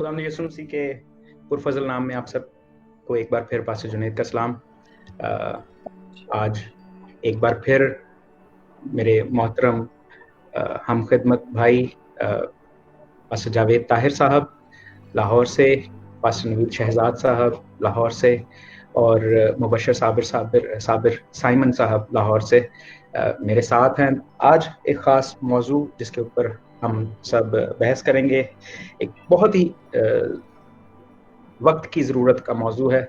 खुदावंद यीशु मसीह के पुरफजल नाम में आप सब को एक बार फिर पास्टर जुनैद का सलाम। आज एक बार फिर मेरे मोहतरम हम खिदमत भाई पास्टर जावेद ताहिर साहब लाहौर से, पास्टर नवीद शहजाद साहब लाहौर से और मुबशर साबिर साइमन साहब लाहौर से मेरे साथ हैं। आज एक ख़ास मौजू जिसके ऊपर हम सब बहस करेंगे, एक बहुत ही वक्त की ज़रूरत का मौजू है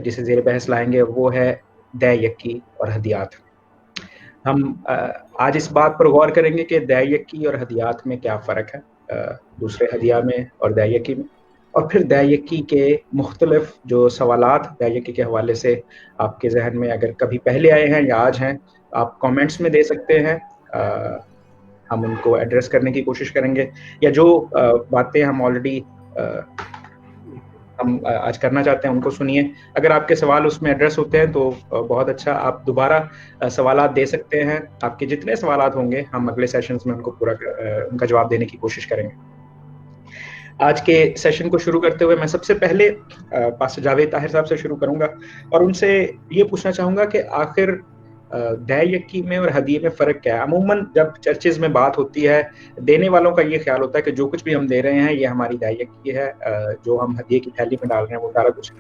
जिसे ज़ेर बहस लाएंगे, वो है दय यक्की और हदियात। हम आज इस बात पर गौर करेंगे कि दय यक्की और हदियात में क्या फ़र्क है, दूसरे हदिया में और दय यक्की में, और फिर दय यक्की के मुख्तलिफ जो सवालात दय यक्की के हवाले से आपके जहन में अगर कभी पहले आए हैं या आज हैं, आप कमेंट्स में दे सकते हैं। हम उनको एड्रेस करने की कोशिश करेंगे, या जो बातें हम ऑलरेडी हम आज करना चाहते हैं उनको सुनिए। अगर आपके सवाल उसमें एड्रेस होते हैं तो बहुत अच्छा, आप दोबारा सवालात दे सकते हैं। आपके जितने सवालात होंगे हम अगले सेशंस में उनको उनका जवाब देने की कोशिश करेंगे। आज के सेशन को शुरू करते हुए मैं सबसे पहले पास्टर जावेद ताहिर साहब से शुरू करूंगा और उनसे ये पूछना चाहूंगा कि आखिर दय यक्की में और हदिये में फ़र्क क्या है। अमूमन जब चर्चेज में बात होती है, देने वालों का ये ख्याल होता है कि जो कुछ भी हम दे रहे हैं ये हमारी दय यक्की है, जो हम हदिये की थैली में डाल रहे हैं वो सारा कुछ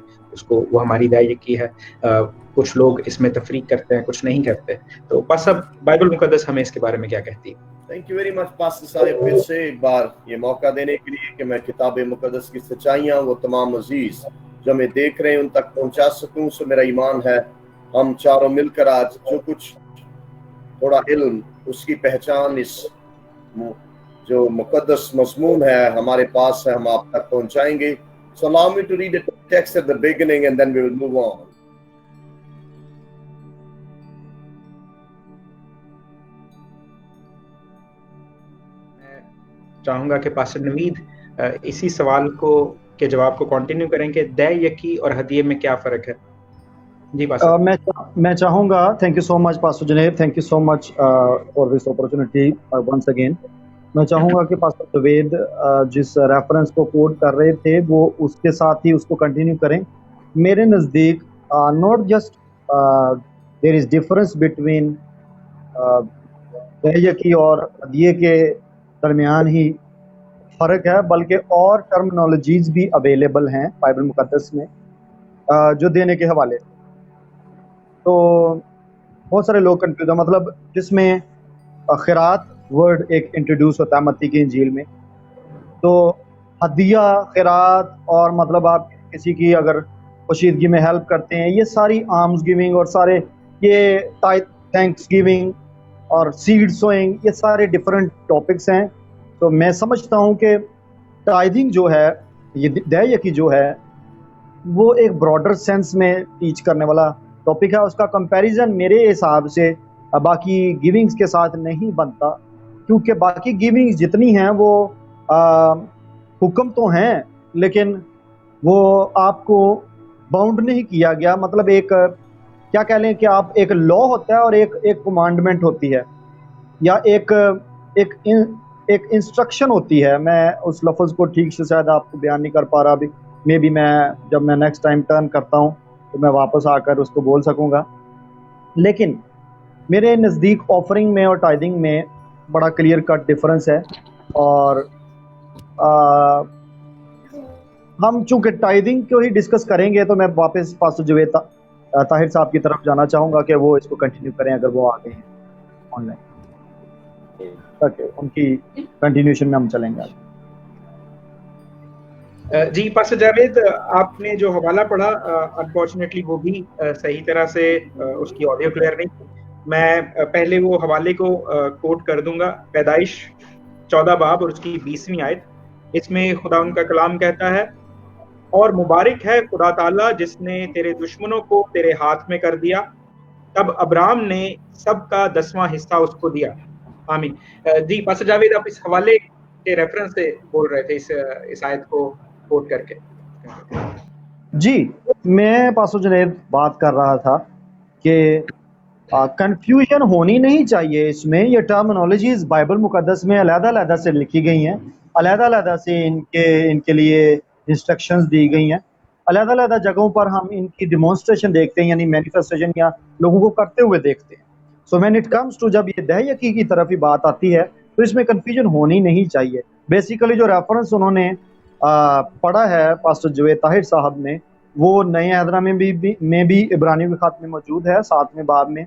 वो हमारी दय यक्की है। कुछ लोग इसमें तफरीक करते हैं, कुछ नहीं करते। तो बस अब बाइबल मुकद्दस हमें इसके बारे में क्या कहती है। Thank you very much pastor साहब, फिर से एक बार ये मौका देने के लिए कि मैं किताब मुकद्दस की सच्चाइयाँ वो तमाम अजीज जो हमें देख रहे हैं उन तक पहुँचा सकूँ। सो मेरा ईमान है हम चारों मिलकर आज जो कुछ थोड़ा इल्म उसकी पहचान इस जो मुकद्दस मज़मून है हमारे पास है, हम आप तक पहुंचाएंगे। So allow me to read the text at the beginning and then we will move on. मैं चाहूंगा कि पास्टर नवीद इसी सवाल को के जवाब को कंटिन्यू करें कि दय यक्की और हदिये में क्या फ़र्क है। जी मैं चाहूँगा, thank you so much pastor Junaid, thank you so much for this opportunity once again. मैं चाहूँगा कि पास्टर जावेद जिस रेफरेंस को कोट कर रहे थे वो उसके साथ ही उसको कंटिन्यू करें। मेरे नज़दीक not just there is difference between दय यक्की और हदिये के दरमियान ही फ़र्क है, बल्कि और टर्मिनोलॉजीज़ भी अवेलेबल हैं बाइबल मुकद्दस में जो देने के हवाले। तो बहुत सारे लोग कंफ्यूज हैं, मतलब जिसमें खैरात वर्ड एक इंट्रोड्यूस होता है मत्ती की इंजील में, तो हदिया खैरात और मतलब आप किसी की अगर पोशीदगी में हेल्प करते हैं, ये सारी आर्म्स गिविंग और सारे ये थैंक्स गिविंग और सीड सोइंग, ये सारे डिफरेंट टॉपिक्स हैं। तो मैं समझता हूँ कि टाइदिंग जो है, ये दय यक्की जो है, वो एक ब्रॉडर सेंस में टीच करने वाला टॉपिक है। उसका कंपैरिजन मेरे हिसाब से बाकी गिविंग्स के साथ नहीं बनता, क्योंकि बाकी गिविंग्स जितनी हैं वो हुक्म तो हैं, लेकिन वो आपको बाउंड नहीं किया गया। मतलब एक क्या कह लें कि आप एक लॉ होता है और एक कमांडमेंट होती है, या एक इंस्ट्रक्शन होती है। मैं उस लफ्ज़ को ठीक से शायद आपको बयान नहीं कर पा रहा अभी, मे बी जब मैं नेक्स्ट टाइम टर्न करता हूँ तो मैं वापस आकर उसको बोल सकूँगा। लेकिन मेरे नज़दीक ऑफरिंग में और टाइदिंग में बड़ा क्लियर कट डिफरेंस है। और हम चूँकि टाइदिंग को ही डिस्कस करेंगे तो मैं वापस पास्टर जावेद ताहिर साहब की तरफ जाना चाहूँगा कि वो इसको कंटिन्यू करें अगर वो आ गए हैं ऑनलाइन, ताकि उनकी कंटिन्यूशन में हम चलेंगे। जी पास्टर जावेद, आपने जो हवाला पढ़ा अनफॉर्चुनेटली वो भी सही तरह से उसकी ऑडियो क्लियर नहीं। मैं पहले वो हवाले को कोट कर दूंगा। पैदाइश 14 बाब और उसकी 20वीं आयत, इसमें खुदा उनका कलाम कहता है, और मुबारक है खुदा ताला जिसने तेरे दुश्मनों को तेरे हाथ में कर दिया, तब अब्राहम ने सबका 10वां हिस्सा उसको दिया। आमीन। जी पास्टर जावेद, आप इस हवाले के रेफरेंस से बोल रहे थे इस आयत को कोट करके। जी, मैं पास्टर जुनैद बात कर रहा था कि कंफ्यूजन होनी नहीं चाहिए इसमें। ये टर्मिनोलॉजीज बाइबल मुकद्दस में अलग-अलग से लिखी गई हैं, अलग-अलग से इनके लिए इंस्ट्रक्शंस दी गई हैं। अलग-अलग जगहों पर हम इनकी डेमोंस्ट्रेशन देखते हैं, यानी मैनिफेस्टेशन या लोगों को करते हुए देखते हैं। So when it comes to जब ये दह यकी की तरफ ही बात आती है तो इसमें कन्फ्यूजन होनी नहीं चाहिए। बेसिकली जो रेफरेंस उन्होंने पढ़ा है पास्टर जुवेद ताहिर साहब ने, वो नए अहदनामे में भी इब्रानियों के ख़त में मौजूद है 7वें बाब में।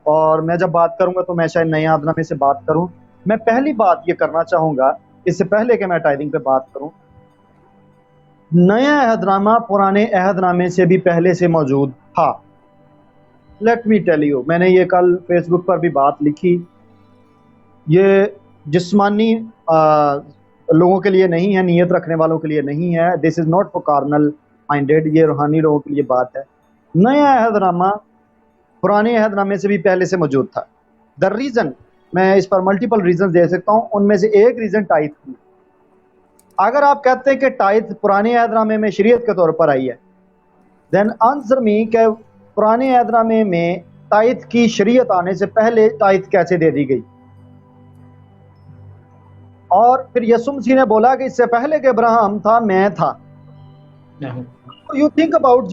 और मैं जब बात करूँगा तो मैं शायद नए अहदनामे से बात करूँ। मैं पहली बात ये करना चाहूँगा, इससे पहले कि मैं टाइदिंग पे बात करूँ, नया अहदनामा पुराने अहदनामे से भी पहले से मौजूद था। लेट मी टेल यू, मैंने ये कल फेसबुक पर भी बात लिखी। ये जिस्मानी लोगों के लिए नहीं है, नीयत रखने वालों के लिए नहीं है। This is not for carnal minded, ये रूहानी लोगों के लिए बात है। नया अहदनामा पुराने अहदनामे से भी पहले से मौजूद था। द रीज़न, मैं इस पर मल्टीपल रीज़न दे सकता हूँ, उनमें से एक रीज़न टाइथ की। अगर आप कहते हैं कि टाइथ पुराने अहदनामे में शरीयत के तौर पर आई है, देन आंसर मी कि पुराने अहदनामे में टाइथ की शरीयत आने से पहले टाइथ कैसे दे दी गई? और फिर यसुम मसीह ने बोला कि इससे पहले कि अब्राहम था मैं था। You think about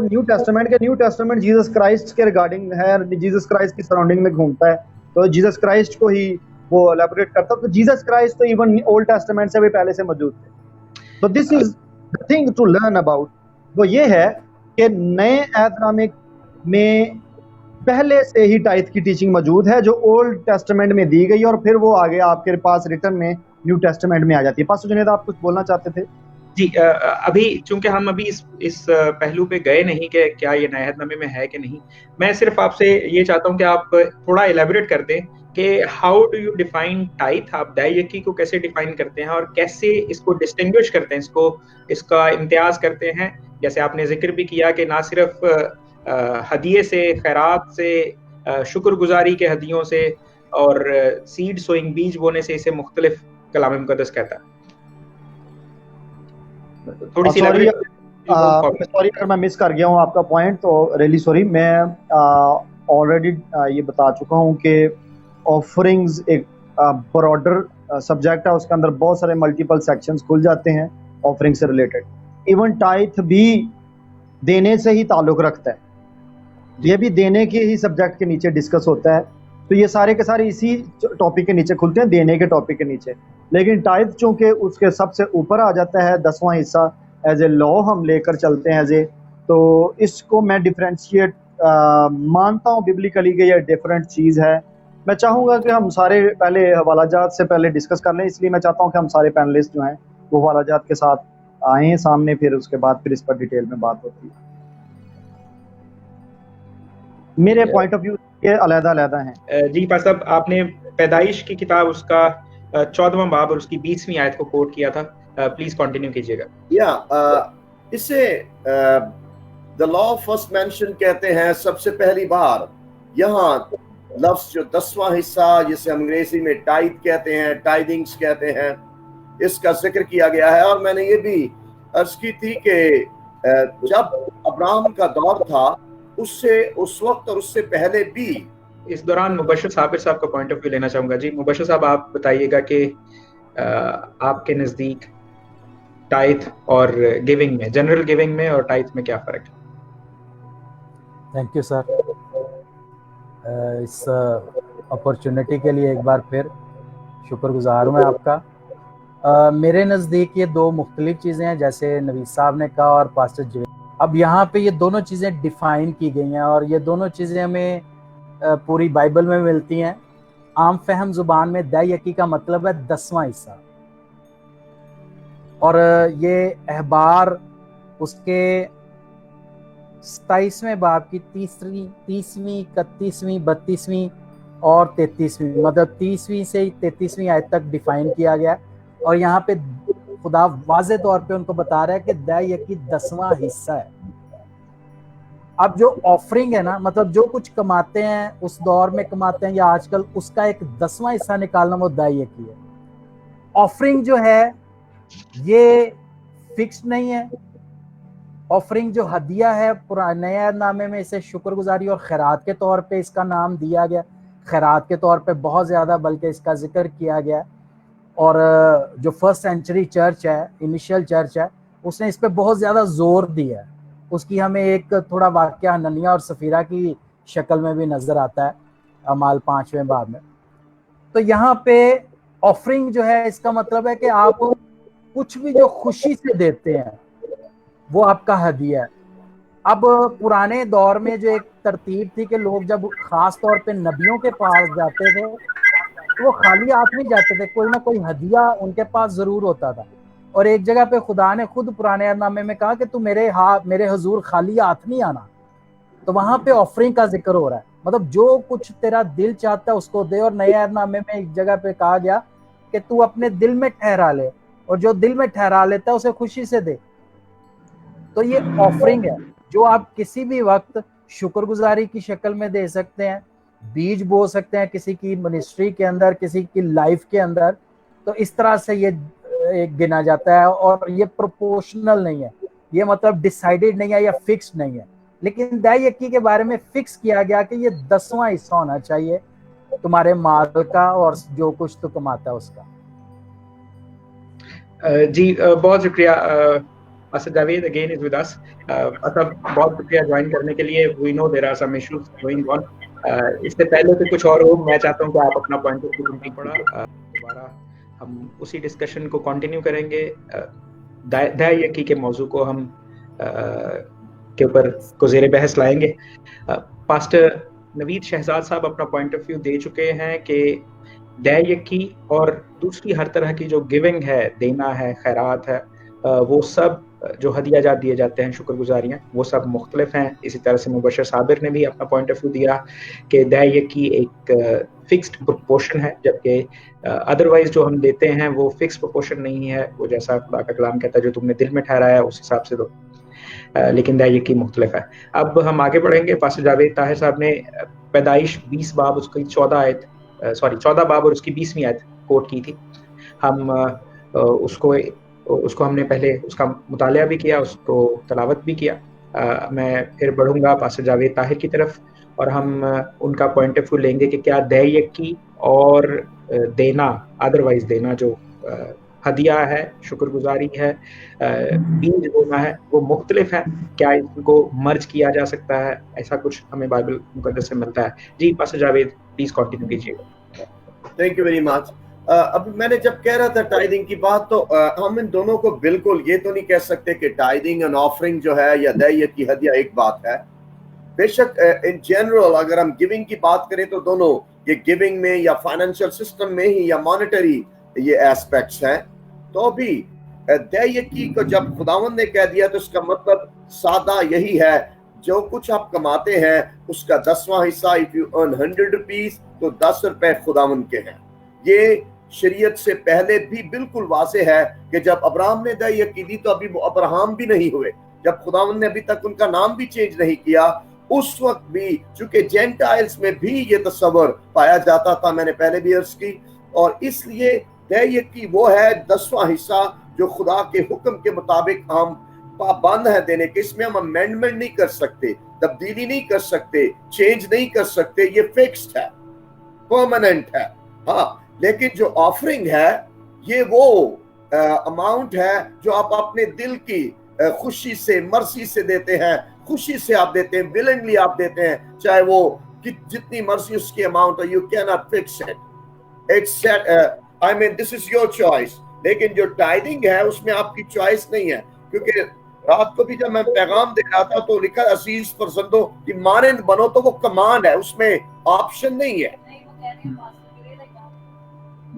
new testament के न्यू टेस्टामेंट जीसस क्राइस्ट के रिगार्डिंग है, जीसस क्राइस्ट की सराउंडिंग में घूमता है, तो जीसस क्राइस्ट को ही वो एलैबोरेट करता है। तो जीसस क्राइस्ट तो इवन ओल्ड टेस्टामेंट से भी पहले से मौजूद थे। तो this is the thing to learn about, वो ये है कि नए अहदनामे में पहले से ही टाइथ की टीचिंग मौजूद है जो ओल्ड टेस्टामेंट में दी गई, और फिर वो आगे आपके पास रिटर्न में न्यू टेस्टामेंट में आ जाती है। पास्टर जुनैद, आप कुछ बोलना चाहते थे? जी, अभी चूंकि हम अभी इस पहलू पे गए नहीं कि क्या ये नए अहदनामे में है कि नहीं, मैं सिर्फ आपसे ये चाहता हूँ कि आप थोड़ा एलेबोरेट कर दें कि how do you define tithe, आप दह यकी को कैसे डिफाइन करते हैं और कैसे इसको डिस्टिंग्विश करते हैं, इसका इम्तियाज करते हैं। जैसे आपने जिक्र भी किया कि ना सिर्फ हदिये से, खैरात से, शुक्रगुजारी के हदियों से और सीड सोइंग, बीज बोने से इसे मुख्तलिफ कलाम मुकद्दस कहता है। थोड़ी सी सॉरी अगर मैं मिस कर गया हूँ आपका पॉइंट, तो रियली सॉरी। मैं ऑलरेडी ये बता चुका हूँ कि ऑफरिंग्स एक ब्रॉडर सब्जेक्ट है, उसके अंदर बहुत सारे मल्टीपल सेक्शंस खुल जाते हैं ऑफरिंग से रिलेटेड। इवन टाइथ भी देने से ही ताल्लुक रखता है, ये भी देने के ही सब्जेक्ट के नीचे डिस्कस होता है। तो ये सारे के सारे इसी टॉपिक के नीचे खुलते हैं, देने के टॉपिक के नीचे। लेकिन टाइथ चूंकि उसके सबसे ऊपर आ जाता है, 10वां हिस्सा एज ए लॉ हम लेकर चलते हैं एज ए, तो इसको मैं डिफरेंशिएट मानता हूँ बिब्लिकली कि ये डिफरेंट चीज़ है। मैं चाहूँगा कि हम सारे पहले हवालाजात से पहले डिस्कस कर लें, इसलिए मैं चाहता हूँ कि हम सारे पैनलिस्ट जो हैं वो हवालाजात के साथ आए हैं सामने, फिर उसके बाद फिर इस पर डिटेल में बात होती है। मेरे पॉइंट ऑफ व्यू के अलग-अलग हैं। जी पास साहब, आपने पैदाइश की किताब उसका 14वां बाब और उसकी 20वीं आयत को कोट किया था, प्लीज कंटिन्यू कीजिएगा। इसे द लॉ फर्स्ट मेंशन कहते हैं। सबसे पहली बार यहाँ लफ्ज जो 10वां हिस्सा, जिसे हम अंग्रेजी में टाइथ कहते हैं, टाइदिंग्स कहते हैं, इसका जिक्र किया गया है। और मैंने ये भी अर्ज की थी कि जब अब्राहम का दौर था, उससे उस वक्त और उससे पहले भी। इस दौरान मुबश्शिर साबिर साहब का पॉइंट ऑफ व्यू लेना चाहूंगा। जी मुबश्शिर साहब, आप बताइएगा कि आपके नजदीक टाइथ और गिविंग में, जनरल गिविंग में और टाइथ में क्या फर्क है? थैंक यू सर, इस अपॉर्चुनिटी के लिए एक बार फिर शुक्रगुजार हूँ आपका। मेरे नज़दीक ये दो मुख्तलिफ चीज़ें हैं, जैसे नवीस साहब ने कहा और पास्टर जुवेद। अब यहाँ पे ये दोनों चीज़ें डिफाइन की गई हैं और ये दोनों चीज़ें हमें पूरी बाइबल में मिलती हैं। आम फहम ज़ुबान में दह यकी का मतलब है 10वां हिस्सा, और ये अहबार उसके 27वें बाब की 30वीं, 31वीं, 32वीं और 33वीं, मतलब 30वीं से 33वीं आयत तक डिफाइन किया गया। और यहाँ पे खुदा वाज़े तौर पे उनको बता रहा है कि दह यकी 10वां हिस्सा है। अब जो ऑफरिंग है ना, मतलब जो कुछ कमाते हैं उस दौर में कमाते हैं या आजकल, उसका एक 10वां हिस्सा निकालना वो दह यकी है। ऑफरिंग जो है ये फिक्स नहीं है। ऑफरिंग जो हदिया है, पुराने नामे में इसे शुक्रगुजारी और खैरात के तौर पे इसका नाम दिया गया, खैरात के तौर पे बहुत ज़्यादा बल्कि इसका जिक्र किया गया। और जो फर्स्ट सेंचुरी चर्च है, इनिशियल चर्च है, उसने इस पे बहुत ज़्यादा जोर दिया है। उसकी हमें एक थोड़ा वाक़या हननिया और सफ़ीरा की शक्ल में भी नज़र आता है अमाल 5वें बाब में। तो यहाँ पे ऑफरिंग जो है, इसका मतलब है कि आप कुछ भी जो खुशी से देते हैं वो आपका हदिया है। अब पुराने दौर में जो एक तरतीब थी कि लोग जब खास तौर पे नबियों के पास जाते थे तो वो खाली हाथ नहीं जाते थे, कोई ना कोई हदिया उनके पास जरूर होता था। और एक जगह पे खुदा ने खुद पुराने अहदनामे में कहा कि तू मेरे हुजूर खाली हाथ नहीं आना। तो वहां पे ऑफरिंग का जिक्र हो रहा है, मतलब जो कुछ तेरा दिल चाहता है उसको दे। और नए अहदनामे में एक जगह पे कहा गया कि तू अपने दिल में ठहरा ले, और जो दिल में ठहरा लेता है उसे खुशी से दे। तो ये ऑफरिंग है जो आप किसी भी वक्त शुक्रगुजारी की शक्ल में दे सकते हैं, बीज बो सकते हैं किसी की मिनिस्ट्री के अंदर, किसी की लाइफ के अंदर। तो इस तरह से ये एक गिना जाता है, और ये प्रोपोर्शनल नहीं है, ये मतलब डिसाइडेड नहीं है या फिक्स्ड नहीं है। लेकिन दाई यकी के बारे में फिक्स किया गया कि ये 10वां हिस्सा होना चाहिए तुम्हारे माल का और जो कुछ तू कमाता है उसका। जी बहुत शुक्रिया। Asad Javed again is with us. Asad बहुत शुक्रिया ज्वाइन करने के लिए। We know there are some issues going on. इससे पहले कि कुछ और हो, मैं चाहता हूं कि आप अपना पॉइंट ऑफ व्यू नहीं पड़ा। दोबारा हम उसी डिस्कशन को कंटिन्यू करेंगे। दाई यकी के मौजू को हम के ऊपर को ज़ेरे बहस लाएंगे। पास्टर नवीद शहजाद साहब अपना पॉइंट ऑफ व्यू दे चुके हैं कि दाई यकी और दूसरी हर तरह की जो गिविंग है, देना है, खैरात है, वो सब जो हदियाजात दिए जाते हैं, शुक्रगुजारियाँ, वो सब मुख्तलिफ हैं। इसी तरह से मुबशर साबिर ने भी अपना पॉइंट ऑफ व्यू दिया कि दाई यकी एक फिक्स्ड प्रोपोर्शन है, जबकि अदरवाइज जो हम देते हैं वो फिक्स प्रोपोर्शन नहीं है। वो जैसा खुदा का कलाम कहता है, जो तुमने दिल में ठहराया उस हिसाब से दो, लेकिन दाई यकी मुख्तलिफ है। अब हम आगे बढ़ेंगे। पास्टर जावेद ताहिर साहब ने पैदाइश 20 बाब उसकी 14 बाब और उसकी 20वीं आयत कोट की थी। हम उसको हमने पहले उसका मुतालिया भी किया, उसको तलावत भी किया। मैं फिर बढ़ूंगा पास्टर जावेद ताहिर की तरफ, और हम उनका पॉइंट ऑफ व्यू लेंगे कि क्या दाई यकी और देना, अदरवाइज देना जो हदिया है, शुक्रगुजारी है, बीज बोना है, वो मुख्तलिफ है। क्या इनको मर्ज किया जा सकता है? ऐसा कुछ हमें बाइबल मुकद्दस से मिलता है। जी पास्टर जावेद प्लीज कंटिन्यू कीजिएगा। Thank you very much. अभी मैंने जब कह रहा था टाइदिंग की बात, तो हम इन दोनों को बिल्कुल ये तो नहीं कह सकते कि टाइदिंग एंड ऑफरिंग जो है या दाई की हदिया एक बात है। बेशक इन जनरल अगर हम गिविंग की बात करें तो दोनों ये गिविंग में या फाइनेंशियल सिस्टम में ही या मॉनेटरी ये एस्पेक्ट्स हैं। तो भी दाई की को जब खुदावंद ने कह दिया तो उसका मतलब सादा यही है, जो कुछ आप कमाते हैं उसका 10वां हिस्सा, इफ यू अर्न 100 रुपीज तो 10 रुपए खुदावंद के हैं। ये शरीयत से पहले भी बिल्कुल वाज़े है कि जब अब्राहम ने दाई की दी तो अभी वो अब्राहम भी नहीं हुए, जब खुदावंद ने अभी तक उनका नाम भी चेंज नहीं किया, उस वक्त भी चूंकि जेंटाइल्स में भी ये तस्वर पाया जाता था, मैंने पहले भी अर्ज की, और इसलिए दाई की वो है 10वां हिस्सा जो खुदा के हुक्म के मुताबिक हम पाबंद है देने के। इसमें हम अमेंडमेंट नहीं कर सकते, तब्दीली नहीं कर सकते, चेंज नहीं कर सकते, ये फिक्स्ड है, परमानेंट है। हाँ, लेकिन जो ऑफरिंग है ये वो अमाउंट है जो आप अपने दिल की खुशी से, मर्जी से देते हैं, खुशी से आप देते हैं, विलिंगली आप देते हैं, चाहे वो जितनी मर्जी उसकी अमाउंट हो। You can not fix it, it's I mean this is your choice. लेकिन जो टाइदिंग है उसमें आपकी चॉइस नहीं है, क्योंकि रात को भी जब मैं पैगाम दे रहा था तो लिखा अजीज फरजंदों की मानंद बनो, तो वो कमांड है, उसमें ऑप्शन नहीं है।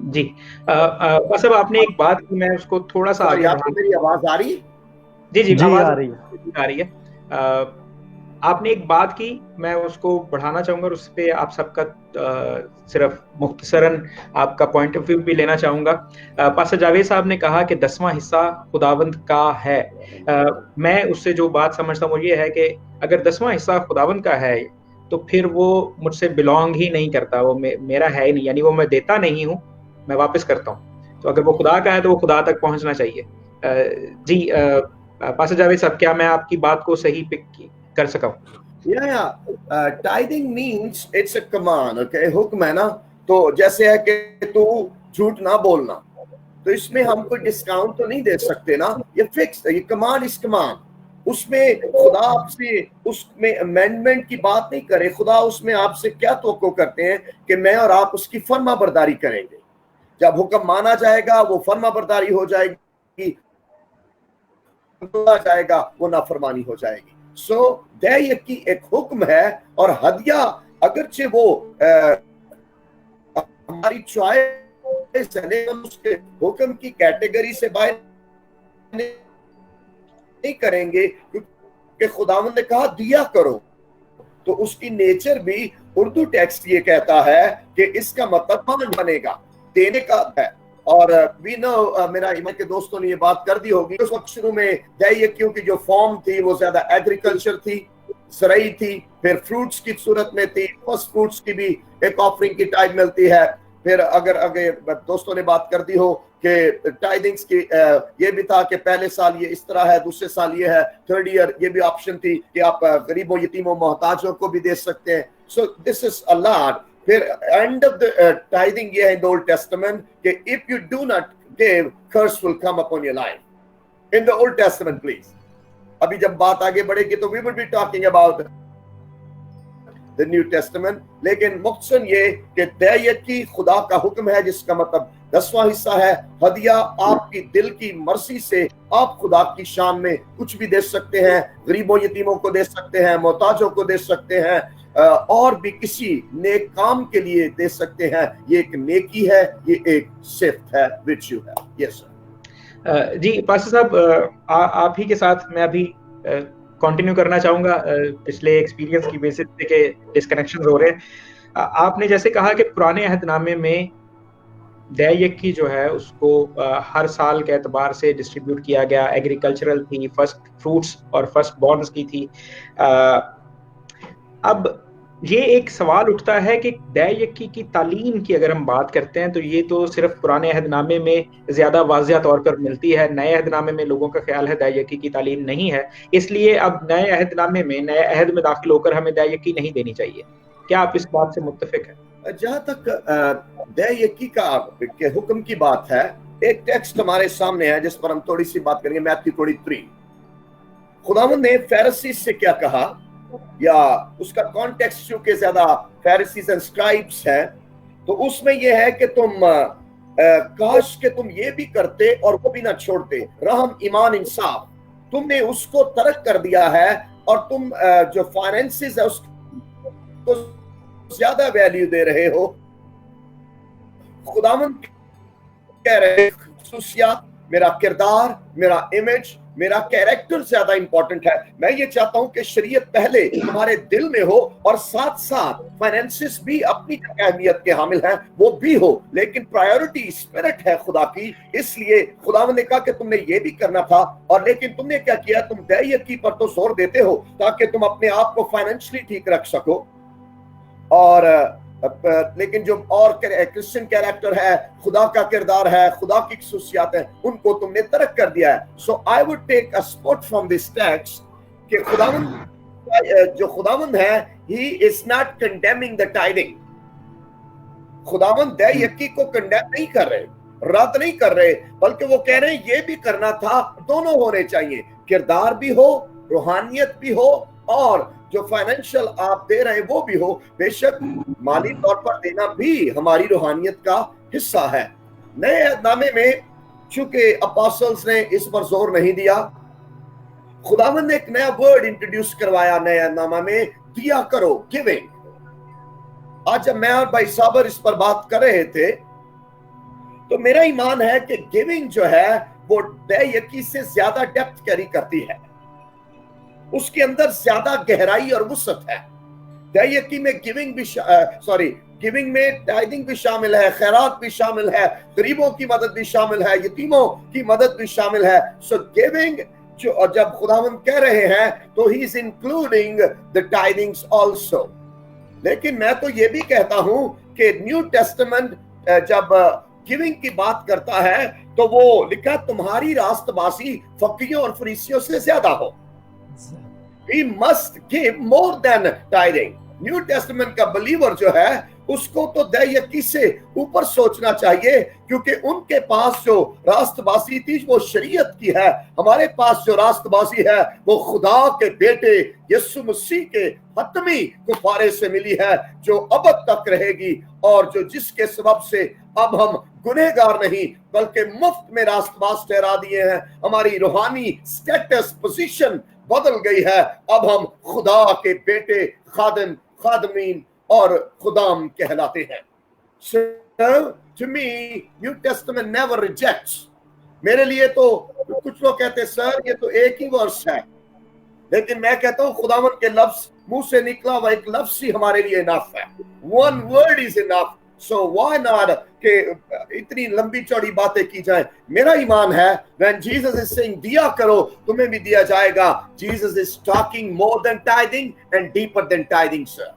जी बस अब आपने एक बात की, मैं उसको थोड़ा सा आगे आपको मेरी आवाज आ रही है? जी आवाज आ रही है। आपने एक बात की, मैं उसको बढ़ाना चाहूंगा और उस पर आप सबका सिर्फ मुख्तसरन आपका पॉइंट ऑफ व्यू भी लेना चाहूंगा। पास्टर जावेद साहब ने कहा कि 10वां हिस्सा खुदावंद का है। मैं उससे जो बात समझता हूँ वो ये है कि अगर 10वां हिस्सा खुदावंद का है तो फिर वो मुझसे बिलोंग ही नहीं करता, वो मेरा है ही नहीं, यानी वो मैं देता नहीं हूँ, मैं वापस करता हूँ। तो अगर वो खुदा का है तो वो खुदा तक पहुंचना चाहिए। जी पास्टर जावेद साहब, क्या मैं आपकी बात को सही पिक कर सका? Tithing means it's a command, okay, हुक्म है ना। तो जैसे है कि तू झूठ ना बोलना, तो इसमें हम कोई डिस्काउंट तो नहीं दे सकते ना, ये फिक्स है, ये कमांड इस कमांड। उसमें खुदा आपसे उसमें अमेंडमेंट की बात नहीं करे। खुदा उसमें आपसे क्या तवक्को करते हैं कि मैं और आप उसकी फर्माबरदारी करेंगे। जब हुक्म माना जाएगा वो फर्माबरदारी हो जाएगी, जाएगा वो नाफरमानी हो जाएगी। सो दै यकी एक हुक्म है, और हदिया अगरचे वो हमारी चॉइस है, लेकिन उसके हुक्म की कैटेगरी से बाहर नहीं करेंगे, क्योंकि खुदावंद ने कहा दिया करो। तो उसकी नेचर भी, उर्दू टेक्स्ट ये कहता है कि इसका मतलब कमांड बनेगा, देने का है। और वी नो, मेरा ईमान के दोस्तों ने ये बात कर दी होगी, उस वक्त शुरू में दैयकियों की जो फॉर्म थी वो ज्यादा एग्रीकल्चर थी, ज़राई थी, फिर फ्रूट्स की सूरत में थी, फर्स्ट फ्रूट्स की भी एक ऑफरिंग की टाइप मिलती है। फिर अगर दोस्तों ने बात कर दी हो कि टाइडिंग्स की ये भी था कि पहले साल ये इस तरह है, दूसरे साल ये है, थर्ड ईयर ये भी ऑप्शन थी कि आप गरीबों, यतीमों, मोहताजों को भी दे सकते हैं। So this is Allah. फिर एंड ऑफ द टाइडिंग ये है इन द ओल्ड टेस्टामेंट कि if you do not give, curse will come upon your life in the old testament please. अभी जब बात आगे बढ़ेगी तो we will be talking about the new testament. लेकिन मुख्तसर ये कि दैयकी खुदा का हुक्म है, जिसका मतलब 10वां हिस्सा है। हदिया आपकी दिल की मर्जी से आप खुदा की शान में कुछ भी दे सकते हैं, गरीबों यतीमों को दे सकते हैं, मोहताजों को दे सकते हैं, और भी किसी नेक काम के लिए दे सकते हैं। ये एक नेकी है, ये एक सिफ्त है, विर्च्यू है। Yes sir. जी पास्टर साहब, आप ही के साथ मैं अभी कंटिन्यू करना चाहूंगा पिछले एक्सपीरियंस की बेसिस पे के डिस्कनेक्शंस हो रहे हैं। आपने जैसे कहा कि पुराने अहदनामे में दैयकी जो है उसको हर साल के एतबार से डिस्ट्रीब्यूट किया गया, एग्रीकल्चरल थी, फर्स्ट फ्रूट्स और फर्स्ट बॉर्न्स की थी। अब ये एक सवाल उठता है कि दैयकी की तालीम की अगर हम बात करते हैं तो ये तो सिर्फ पुराने अहदनामे में ज्यादा वाज़िया तौर पर मिलती है। नए अहदनामे में लोगों का ख्याल है दैयकी की तालीम नहीं है, इसलिए अब नए अहदनामे में, नए अहद में दाखिल होकर हमें दैयकी नहीं देनी चाहिए। क्या आप इस बात से मुत्तफिक हैं? जहां तक दैयकी का के हुक्म की बात है, एक टेक्स्ट हमारे सामने है जिस पर हम थोड़ी सी बात करेंगे। मैथ्यू 23। खुदावंद ने फरीसी से क्या कहा, या उसका कॉन्टेक्स्ट चूंकि ज्यादा फरीसीज एंड स्क्राइब्स है, तो उसमें यह है कि तुम काश के तुम ये भी करते और वो भी ना छोड़ते, रहम, ईमान, इंसाफ। तुमने उसको तर्क कर दिया है और तुम जो फाइनेंसेस है उसको ज्यादा वैल्यू दे रहे हो। खुदावंद कह रहे खुसूसियात, मेरा किरदार, मेरा इमेज, मेरा कैरेक्टर ज्यादा इंपॉर्टेंट है। मैं ये चाहता हूं कि शरीयत पहले हमारे दिल में हो और साथ साथ फाइनेंसेस भी अपनी अहमियत के हामिल हैं, वो भी हो, लेकिन प्रायोरिटी स्पिरिट है खुदा की। इसलिए खुदावंद ने कहा कि तुमने ये भी करना था, और लेकिन तुमने क्या किया, तुम दैयकी पर तो जोर देते हो ताकि तुम अपने आप को फाइनेंशियली ठीक रख सको, और लेकिन जो और क्रिश्चियन कैरेक्टर है, खुदा का किरदार है, खुदा की खुसूसियात है, उनको तुमने तर्क कर दिया है। So I would take a spot from this text कि खुदावंद जो खुदावंद है, he is not condemning the tithing. खुदावंद दैयकी को कंडेम नहीं कर रहे, रद्द नहीं कर रहे, बल्कि वो कह रहे हैं ये भी करना था। दोनों होने चाहिए, किरदार भी हो, रूहानियत भी हो, और जो फाइनेंशियल आप दे रहे हैं वो भी हो। बेशक माली तौर पर देना भी हमारी रूहानियत का हिस्सा है। नए अहदनामे में चूंकि अपोस्टल्स ने इस पर जोर नहीं दिया, खुदावंद ने एक नया वर्ड इंट्रोड्यूस करवाया नए अहदनामा में, दिया करो, गिविंग। आज जब मैं और भाई साबर इस पर बात कर रहे थे तो मेरा ईमान है कि गिविंग जो है वो दैयकी से ज्यादा डेप्थ कैरी करती है, उसके अंदर ज्यादा गहराई और वुसअत है। दैयकी में गिविंग भी गिविंग में टाइडिंग भी शामिल है, खैरात भी शामिल है, गरीबों की मदद भी शामिल है, यतीमों की मदद भी शामिल है। सो गिविंग जो जब खुदावंद कह रहे हैं तो he is including the tidings also. लेकिन मैं तो ये भी कहता हूं कि न्यू टेस्टामेंट जब गिविंग की बात करता है तो वो लिखा तुम्हारी रास्तबाजी फकीरों और फरीसियों से ज्यादा हो। We must give more than tithing. New testament का बिलीवर जो है उसको तो दैयकी से ऊपर सोचना चाहिए, क्योंकि उनके पास जो रास्तबाजी थी वो शरीयत की है। हमारे पास जो रास्तबाजी है वो खुदा के बेटे यीशु मसीह के हतमी गुफारे से मिली है, जो अब तक रहेगी, और जो जिसके सबब से अब हम गुनहगार नहीं बल्कि मुफ्त में रास्तबाज ठहरा दिए हैं। हमारी रूहानी स्टेटस पोजीशन बदल गई है। अब हम खुदा के बेटे, खादिम, खादमीन और खुदाम कहलाते हैं। So, to me, New Testament never rejects. मेरे लिए तो कुछ लोग कहते हैं सर ये तो एक ही वर्ष है, लेकिन मैं कहता हूं खुदावन के लफ्ज मुंह से निकला हुआ एक लफ्ज ही हमारे लिए इनफ है। One word is enough. So why not कि इतनी लंबी चौड़ी बातें की जाए। मेरा ईमान है when Jesus is saying दिया करो तुम्हें भी दिया जाएगा, Jesus is talking more than tithing and deeper than tithing, sir.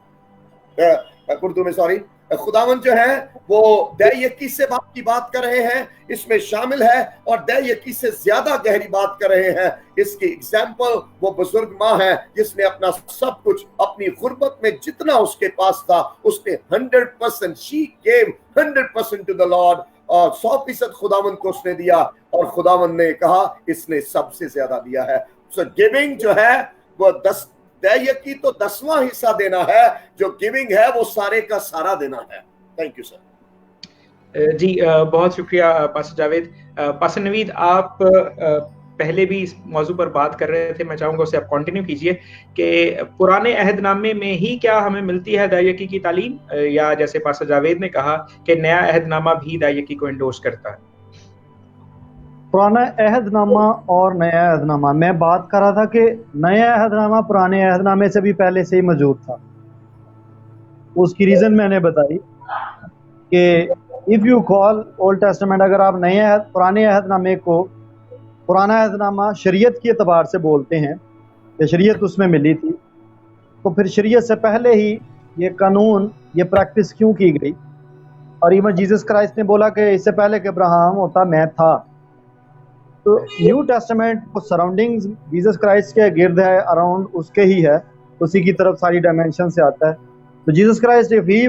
Urdu में सॉरी, खुदावन जो है वो दैयकी से की बात कर रहे हैं, इसमें शामिल है, और दैयकी से ज्यादा गहरी बात कर रहे हैं। इसकी एग्जाम्पल वो बुजुर्ग माँ है जिसने अपना सब कुछ अपनी गुर्बत में जितना उसके पास था उसने 100% she gave 100% to the Lord, और 100% खुदावन को उसने दिया, और खुदावन ने कहा इसने सबसे ज्यादा दिया है। सो गिविंग जो है वो दैयकी तो 10वां हिस्सा देना है, जो गिविंग है वो सारे का सारा देना है। Thank you sir. जी बहुत शुक्रिया पास्टर जावेद। पास्टर नवीद, आप पहले भी इस मौजू पर बात कर रहे थे, मैं चाहूंगा उसे आप कंटिन्यू कीजिए कि पुराने अहदनामे में ही क्या हमें मिलती है दैयकी की तालीम, या जैसे पास्टर जावेद ने कहा कि नया अहदनामा भी दैयकी को एंडोर्स करता है। पुराना अहदनामा और नया अहदनामा, मैं बात कर रहा था कि नया अहदनामा पुराने अहदनामे से भी पहले से ही मौजूद था। उसकी रीजन मैंने बताई कि if you call old testament, अगर आप पुराने अहदनामे को पुराना अहदनामा शरीयत के एतबार से बोलते हैं कि शरीयत उसमें मिली थी, तो फिर शरीयत से पहले ही ये कानून, ये प्रैक्टिस क्यों की गई? और इवन जीसस क्राइस्ट ने बोला कि इससे पहले कि अब्राहम होता मैं था। तो न्यू टेस्टामेंट को सराउंडिंग्स जीसस क्राइस्ट के गिर्द है, अराउंड उसके ही है, उसी की तरफ सारी डायमेंशन से आता है। तो Jesus Christ if he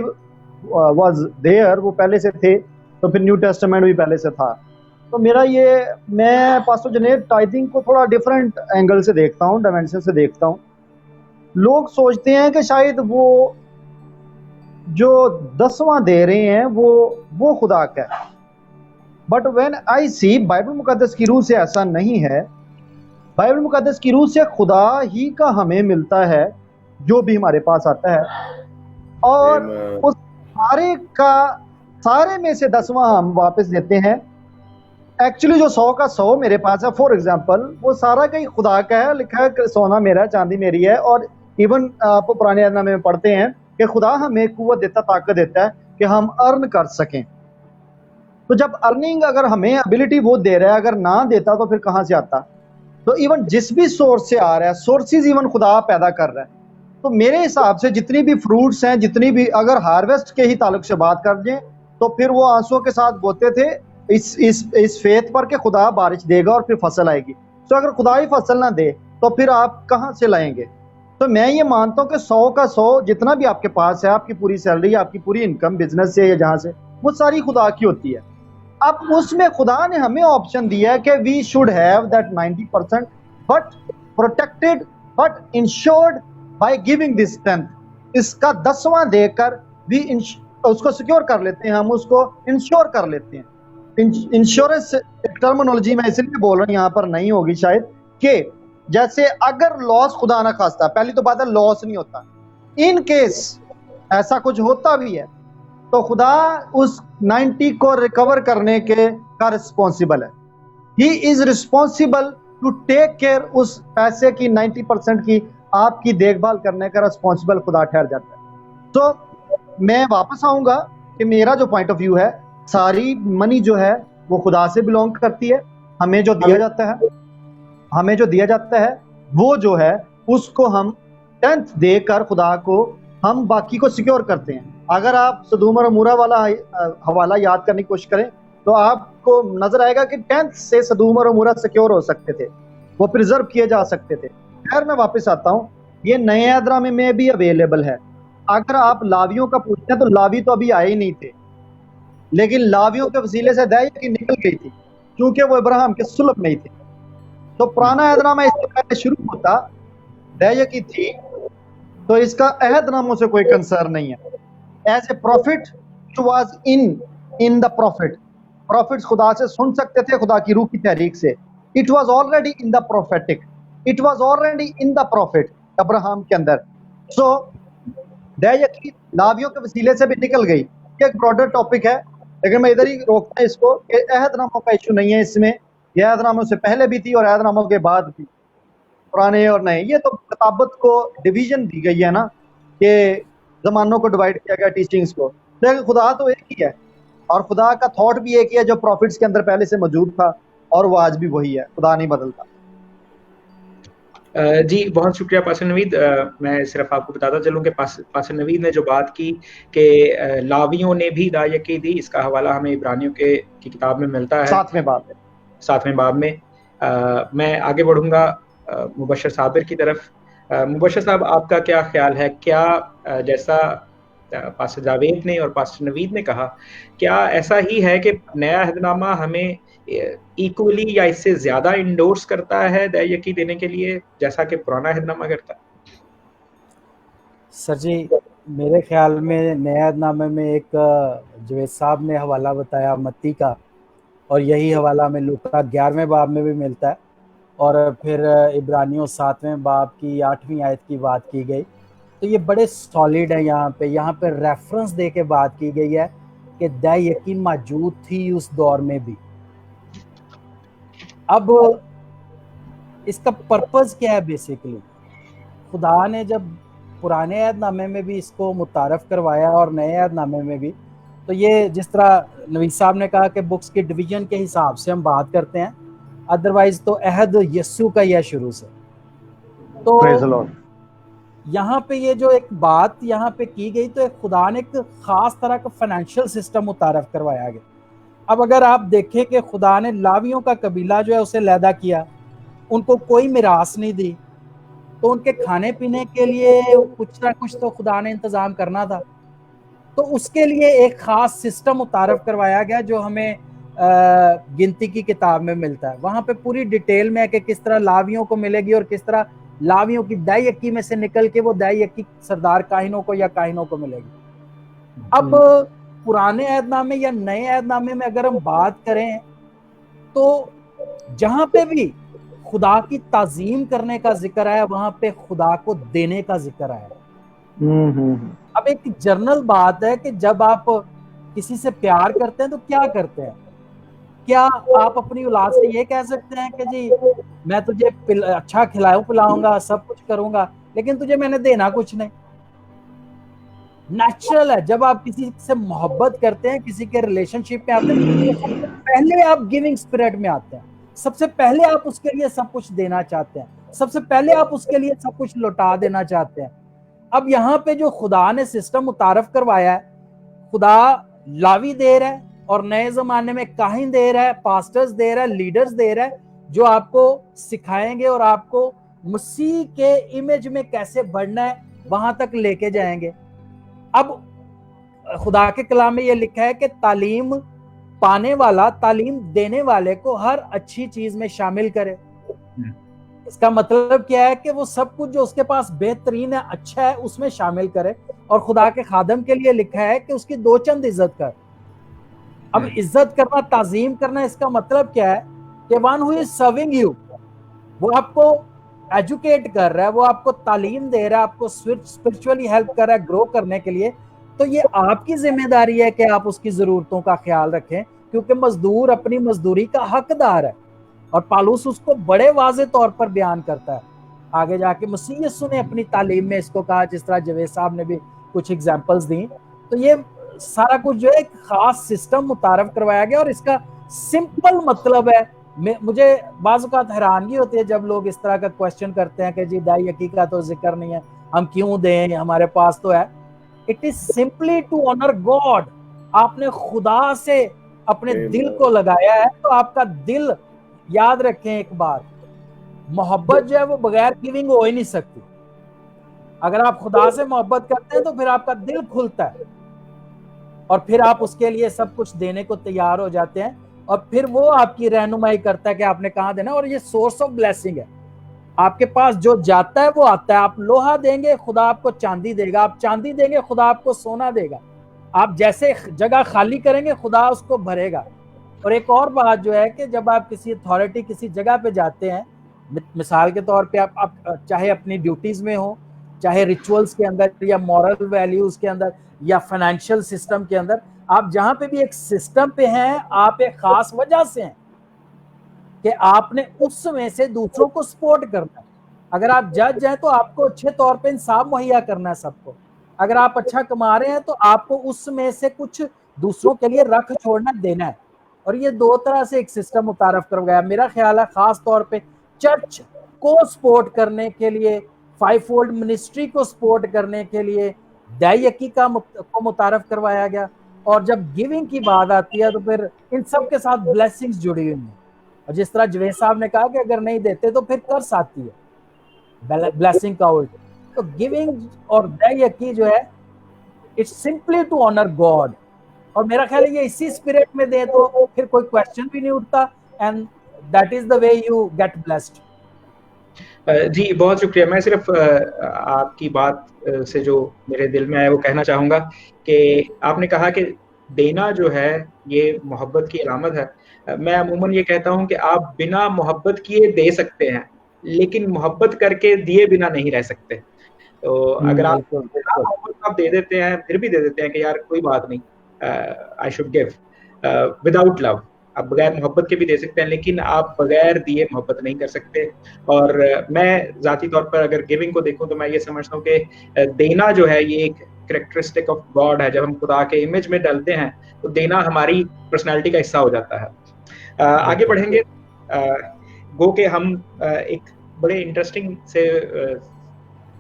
was there, वो पहले से थे, तो फिर न्यू टेस्टामेंट भी पहले से था। तो मैं पास्टर जनेब टाइथिंग को थोड़ा डिफरेंट एंगल से देखता हूँ, डायमेंशन से देखता हूँ। लोग सोचते हैं कि शायद वो जो 10वां दे रहे हैं वो खुदा का है, but when I see Bible मुकद्दस की रूह से ऐसा नहीं है। बाइबल मुकद्दस की रूह से खुदा ही का हमें मिलता है जो भी हमारे पास आता है, और उस सारे में से 10वां हम वापस देते हैं। एक्चुअली जो 100 का 100 मेरे पास है, फॉर एग्जांपल, वो सारा का ही खुदा का है। लिखा है सोना मेरा, चांदी मेरी है। और इवन आप पुराने अहदनामे में पढ़ते हैं कि खुदा हमें कुव्वत देता, ताकत देता है कि हम अर्न कर सकें। तो जब अर्निंग, अगर हमें एबिलिटी वो दे रहा है, अगर ना देता तो फिर कहाँ से आता? तो इवन जिस भी सोर्स से आ रहा है, सोर्सेज इवन खुदा पैदा कर रहा है। तो मेरे हिसाब से जितनी भी फ्रूट्स हैं, जितनी भी, अगर हार्वेस्ट के ही ताल्लुक से बात कर दें, तो फिर वो आंसुओं के साथ बोते थे इस फेथ पर कि खुदा बारिश देगा और फिर फसल आएगी। तो अगर खुदा ही फसल ना दे तो फिर आप कहाँ से लाएंगे? तो मैं ये मानता हूँ कि 100 का 100 जितना भी आपके पास है, आपकी पूरी सैलरी, आपकी पूरी इनकम बिजनेस से या जहाँ से, वो सारी खुदा की होती है। अब उसमें खुदा ने हमें ऑप्शन दिया है कि we should have that 90%, but protected, but insured by giving this 10th। इसका 10वां देकर भी उसको सिक्योर कर लेते हैं, हम उसको इंश्योर कर लेते हैं। इंश्योरेंस टर्मिनोलॉजी मैं इसलिए बोल रहा हूँ, यहाँ पर नहीं होगी शायद, कि जैसे अगर लॉस खुदा ना खास्ता, पहली तो बात है लॉस नहीं होता, इन केस ऐसा कुछ होता भी है तो खुदा उस 90 को रिकवर करने का रिस्पॉन्सिबल है। He is responsible to take care, उस पैसे की 90% की आपकी देखभाल करने का रिस्पॉन्सिबल खुदा ठहर जाता है। तो मैं वापस आऊंगा कि मेरा जो पॉइंट ऑफ व्यू है, सारी मनी जो है वो खुदा से बिलोंग करती है। हमें जो दिया जाता है वो जो है उसको हम 10th देकर खुदा को हम बाकी को सिक्योर करते हैं। अगर आप सदूम और अमूरा वाला हवाला याद करने की कोशिश करें तो आपको नजर आएगा कि 10th से सदूम और अमूरा सिक्योर हो सकते थे, वो प्रिजर्व किए जा सकते थे। खैर मैं वापस आता हूँ, ये नए अहदनामे में भी अवेलेबल है। अगर आप लावियों का पूछते हैं तो लावी तो अभी आए ही नहीं थे, लेकिन लावियों के वसीले से दया यकीन निकल गई थी क्योंकि वो इब्राहिम के सुलभ नहीं थे। तो पुराना अहदनामा इससे पहले शुरू होता दया की थी, तो इसका अहदनामों से कोई कंसर्न नहीं है। As a profit was in the profit, profits खुदा से सुन सकते थे, खुदा की रूह की तहरीक से। It was already in the prophetic, it was already in the profit Abraham के अंदर। सो दया यकीन लावियों के वसीले से भी निकल गई। ये एक ब्रॉडर टॉपिक है, लेकिन मैं इधर ही रोकता है इसको कि अहदनामों का इशू नहीं है इसमें। यह अहदनामों से पहले भी थी और अहदनामों के बाद भी, पुराने और नए। ये तो किताबत को डिवीजन दी गई है ना, कि जमानों को डिवाइड किया गया, टीचिंग्स को। लेकिन खुदा तो एक ही है और खुदा का थॉट भी एक ही है जो प्रॉफिट्स के अंदर पहले से मौजूद था, और वो आज भी वही है, खुदा नहीं बदलता। जी बहुत शुक्रिया पास्टर नवीद। मैं सिर्फ आपको बताता चलूं कि पास्टर नवीद ने जो बात की कि लावियों ने भी दायक की दी, इसका हवाला हमें इब्रानियों की किताब में मिलता है, 7वें बाब में। मैं आगे बढ़ूंगा मुबशर साबिर की तरफ। मुबशर साहब, आपका क्या ख्याल है? क्या जैसा पास्टर जावेद ने और पास्टर नवीद ने कहा, क्या ऐसा ही है कि नया अहदनामा हमें इक्वली या इससे ज्यादा इंडोर्स करता है दया देने के लिए जैसा कि पुराना अहदनामा करता है? सर जी, मेरे ख्याल में नया अहदनामे में एक जवेद साहब ने हवाला बताया मत्ती का, और यही हवाला में लूका 11वें बाब में भी मिलता है, और फिर इब्रानियों 7वें बाब की 8वीं आयत की बात की गई। तो ये बड़े सॉलिड है। यहाँ पे रेफरेंस दे के बात की गई है कि दया यकीन मौजूद थी उस दौर में भी। अब इसका पर्पस क्या है? बेसिकली खुदा ने जब पुराने अहदनामे में भी इसको मुतारफ करवाया और नए अहदनामे में भी, तो ये जिस तरह नवीद साहब ने कहा कि बुक्स के डिवीजन के हिसाब से हम बात करते हैं, अदरवाइज तो अहद यस्सु का ही है शुरू से। तो यहाँ पे ये जो एक बात यहाँ पे की गई, तो एक खुदा ने एक खास तरह का फाइनेंशियल सिस्टम मुतारफ करवाया गया। अब अगर आप देखें कि खुदा ने लावियों का कबीला जो है उसे लैदा किया, उनको कोई मिरास नहीं दी, तो उनके खाने पीने के लिए कुछ ना कुछ तो खुदा ने इंतजाम करना था। तो उसके लिए एक खास सिस्टम मुतारफ करवाया गया जो हमें गिनती की किताब में मिलता है। वहां पे पूरी डिटेल में है कि किस तरह लावियों को मिलेगी और किस तरह लावियों की दया यकी में से निकल के वो दया यकी सरदार काहिनों को या काहिनों को मिलेगी। अब पुराने अहदनामे या नए अहदनामे में अगर हम बात करें, तो जहां पे भी खुदा की ताजीम करने का जिक्र है, वहां पे खुदा को देने का जिक्र है। अब एक जनरल बात है कि जब आप किसी से प्यार करते हैं तो क्या करते हैं? क्या आप अपनी औलाद से ये कह सकते हैं कि जी मैं तुझे अच्छा पिलाऊंगा, सब कुछ करूंगा, लेकिन तुझे मैंने देना कुछ नहीं? नेचुरल है, जब आप किसी से मोहब्बत करते हैं, किसी के रिलेशनशिप में आते हैं, तो पहले आप गिविंग स्पिरिट में आते हैं। सबसे पहले आप उसके लिए सब कुछ देना चाहते हैं, सबसे पहले आप उसके लिए सब कुछ लौटा देना चाहते हैं। अब यहाँ पे जो खुदा ने सिस्टम मुतारफ करवाया है, खुदा लावी दे रहा है और नए जमाने में काहिन दे रहा है, पास्टर्स दे रहा है, लीडर्स दे रहा है, जो आपको सिखाएंगे और आपको मसीह के इमेज में कैसे बढ़ना है वहां तक लेके जाएंगे। अब खुदा के कलाम में ये लिखा है कि तालीम पाने वाला तालीम देने वाले को हर अच्छी चीज में शामिल करे। इसका मतलब क्या है कि वो सब कुछ जो उसके पास बेहतरीन है, अच्छा है, उसमें शामिल करे। और खुदा के खादम के लिए लिखा है कि उसकी दो चंद इज्जत कर। अब इज्जत करना, ताजीम करना, इसका मतलब क्या है कि one who is serving you, वो आपको एजुकेट कर रहा है, वो आपको तालीम दे रहा है, आपको स्पिरिचुअली हेल्प कर रहा है ग्रो करने के लिए। तो ये आपकी जिम्मेदारी है कि आप उसकी जरूरतों का ख्याल रखें, क्योंकि मजदूर अपनी मजदूरी का हकदार है। और पालूस उसको बड़े वाज़े तौर पर बयान करता है। आगे जाके मसीह यीशु ने अपनी तालीम में इसको कहा, जिस तरह जवेद साहब ने भी कुछ एग्जांपल्स दी। तो ये सारा कुछ जो है एक खास सिस्टम मुतारफ करवाया गया, और इसका सिंपल मतलब है, मुझे बाज़ औक़ात हैरानगी होती है जब लोग इस तरह का क्वेश्चन करते हैं कि जी दाई यकी का तो जिक्र नहीं है, हम क्यों दें, हमारे पास तो है। It is simply to honour God. आपने खुदा से अपने दिल को लगाया है, तो आपका दिल, याद रखें एक बात, मोहब्बत जो है वो बगैर गिविंग हो ही नहीं सकती। अगर आप खुदा से मोहब्बत करते हैं तो फिर आपका दिल खुलता है और फिर आप उसके लिए सब कुछ देने को तैयार हो जाते हैं और फिर वो आपकी रहनुमाई करता है कि आपने कहाँ देना। और ये सोर्स ऑफ ब्लेसिंग है, आपके पास जो जाता है वो आता है। आप लोहा देंगे, खुदा आपको चांदी देगा। आप चांदी देंगे, खुदा आपको सोना देगा। आप जैसे जगह खाली करेंगे, खुदा उसको भरेगा। और एक और बात जो है कि जब आप किसी अथॉरिटी, किसी जगह पे जाते हैं, मिसाल के तौर पे आप चाहे अपनी ड्यूटीज में हो, चाहे रिचुअल्स के अंदर या मॉरल वैल्यूज के अंदर या फाइनेंशियल सिस्टम के अंदर, आप जहां पे भी एक सिस्टम पे हैं, आप एक खास वजह से हैं कि आपने उस समय से दूसरों को सपोर्ट करना है। अगर आप जज हैं तो आपको अच्छे तौर पे इंसाफ मुहैया करना है सबको। अगर आप अच्छा कमा रहे हैं तो आपको उसमें से कुछ दूसरों के लिए रख छोड़ना देना है। और ये दो तरह से एक सिस्टम मुतारफ कर गया। मेरा ख्याल है खास तौर पे चर्च को सपोर्ट करने के लिए, फाइव फोल्ड मिनिस्ट्री को सपोर्ट करने के लिए दायकी को मुतारफ करवाया गया। और जब गिविंग की बात आती है तो फिर इन सब के साथ ब्लेसिंग्स जुड़ी हुई हैं। और जिस तरह जवेद साहब ने कहा कि अगर नहीं देते तो फिर कर्स आती है, ब्लेसिंग का उल्ट। तो गिविंग और दायकी जो है, it's simply to honour God. और मेरा ख्याल है ये इसी स्पिरिट में दे तो फिर कोई क्वेश्चन भी नहीं उठता, and that is the way you get blessed. जी बहुत शुक्रिया। मैं सिर्फ आपकी बात से जो मेरे दिल में आया वो कहना चाहूँगा कि आपने कहा कि देना जो है ये मोहब्बत की अलामत है। मैं अमूमन ये कहता हूँ कि आप बिना मोहब्बत किए दे सकते हैं, लेकिन मोहब्बत करके दिए बिना नहीं रह सकते। तो अगर आप बिना मोहब्बत आप दे देते हैं, फिर भी दे देते हैं कि यार कोई बात नहीं, I should give without love, आप बगैर मोहब्बत के भी दे सकते हैं, लेकिन आप बगैर दिए मोहब्बत नहीं कर सकते। और मैं ज़ाती तौर पर अगर गिविंग को देखूं तो मैं ये समझता हूँ कि देना जो है ये एक कैरेक्टरिस्टिक ऑफ गॉड है। जब हम खुदा के इमेज में डलते हैं तो देना हमारी पर्सनैलिटी का हिस्सा हो जाता है। आगे बढ़ेंगे, गो के हम एक बड़े इंटरेस्टिंग से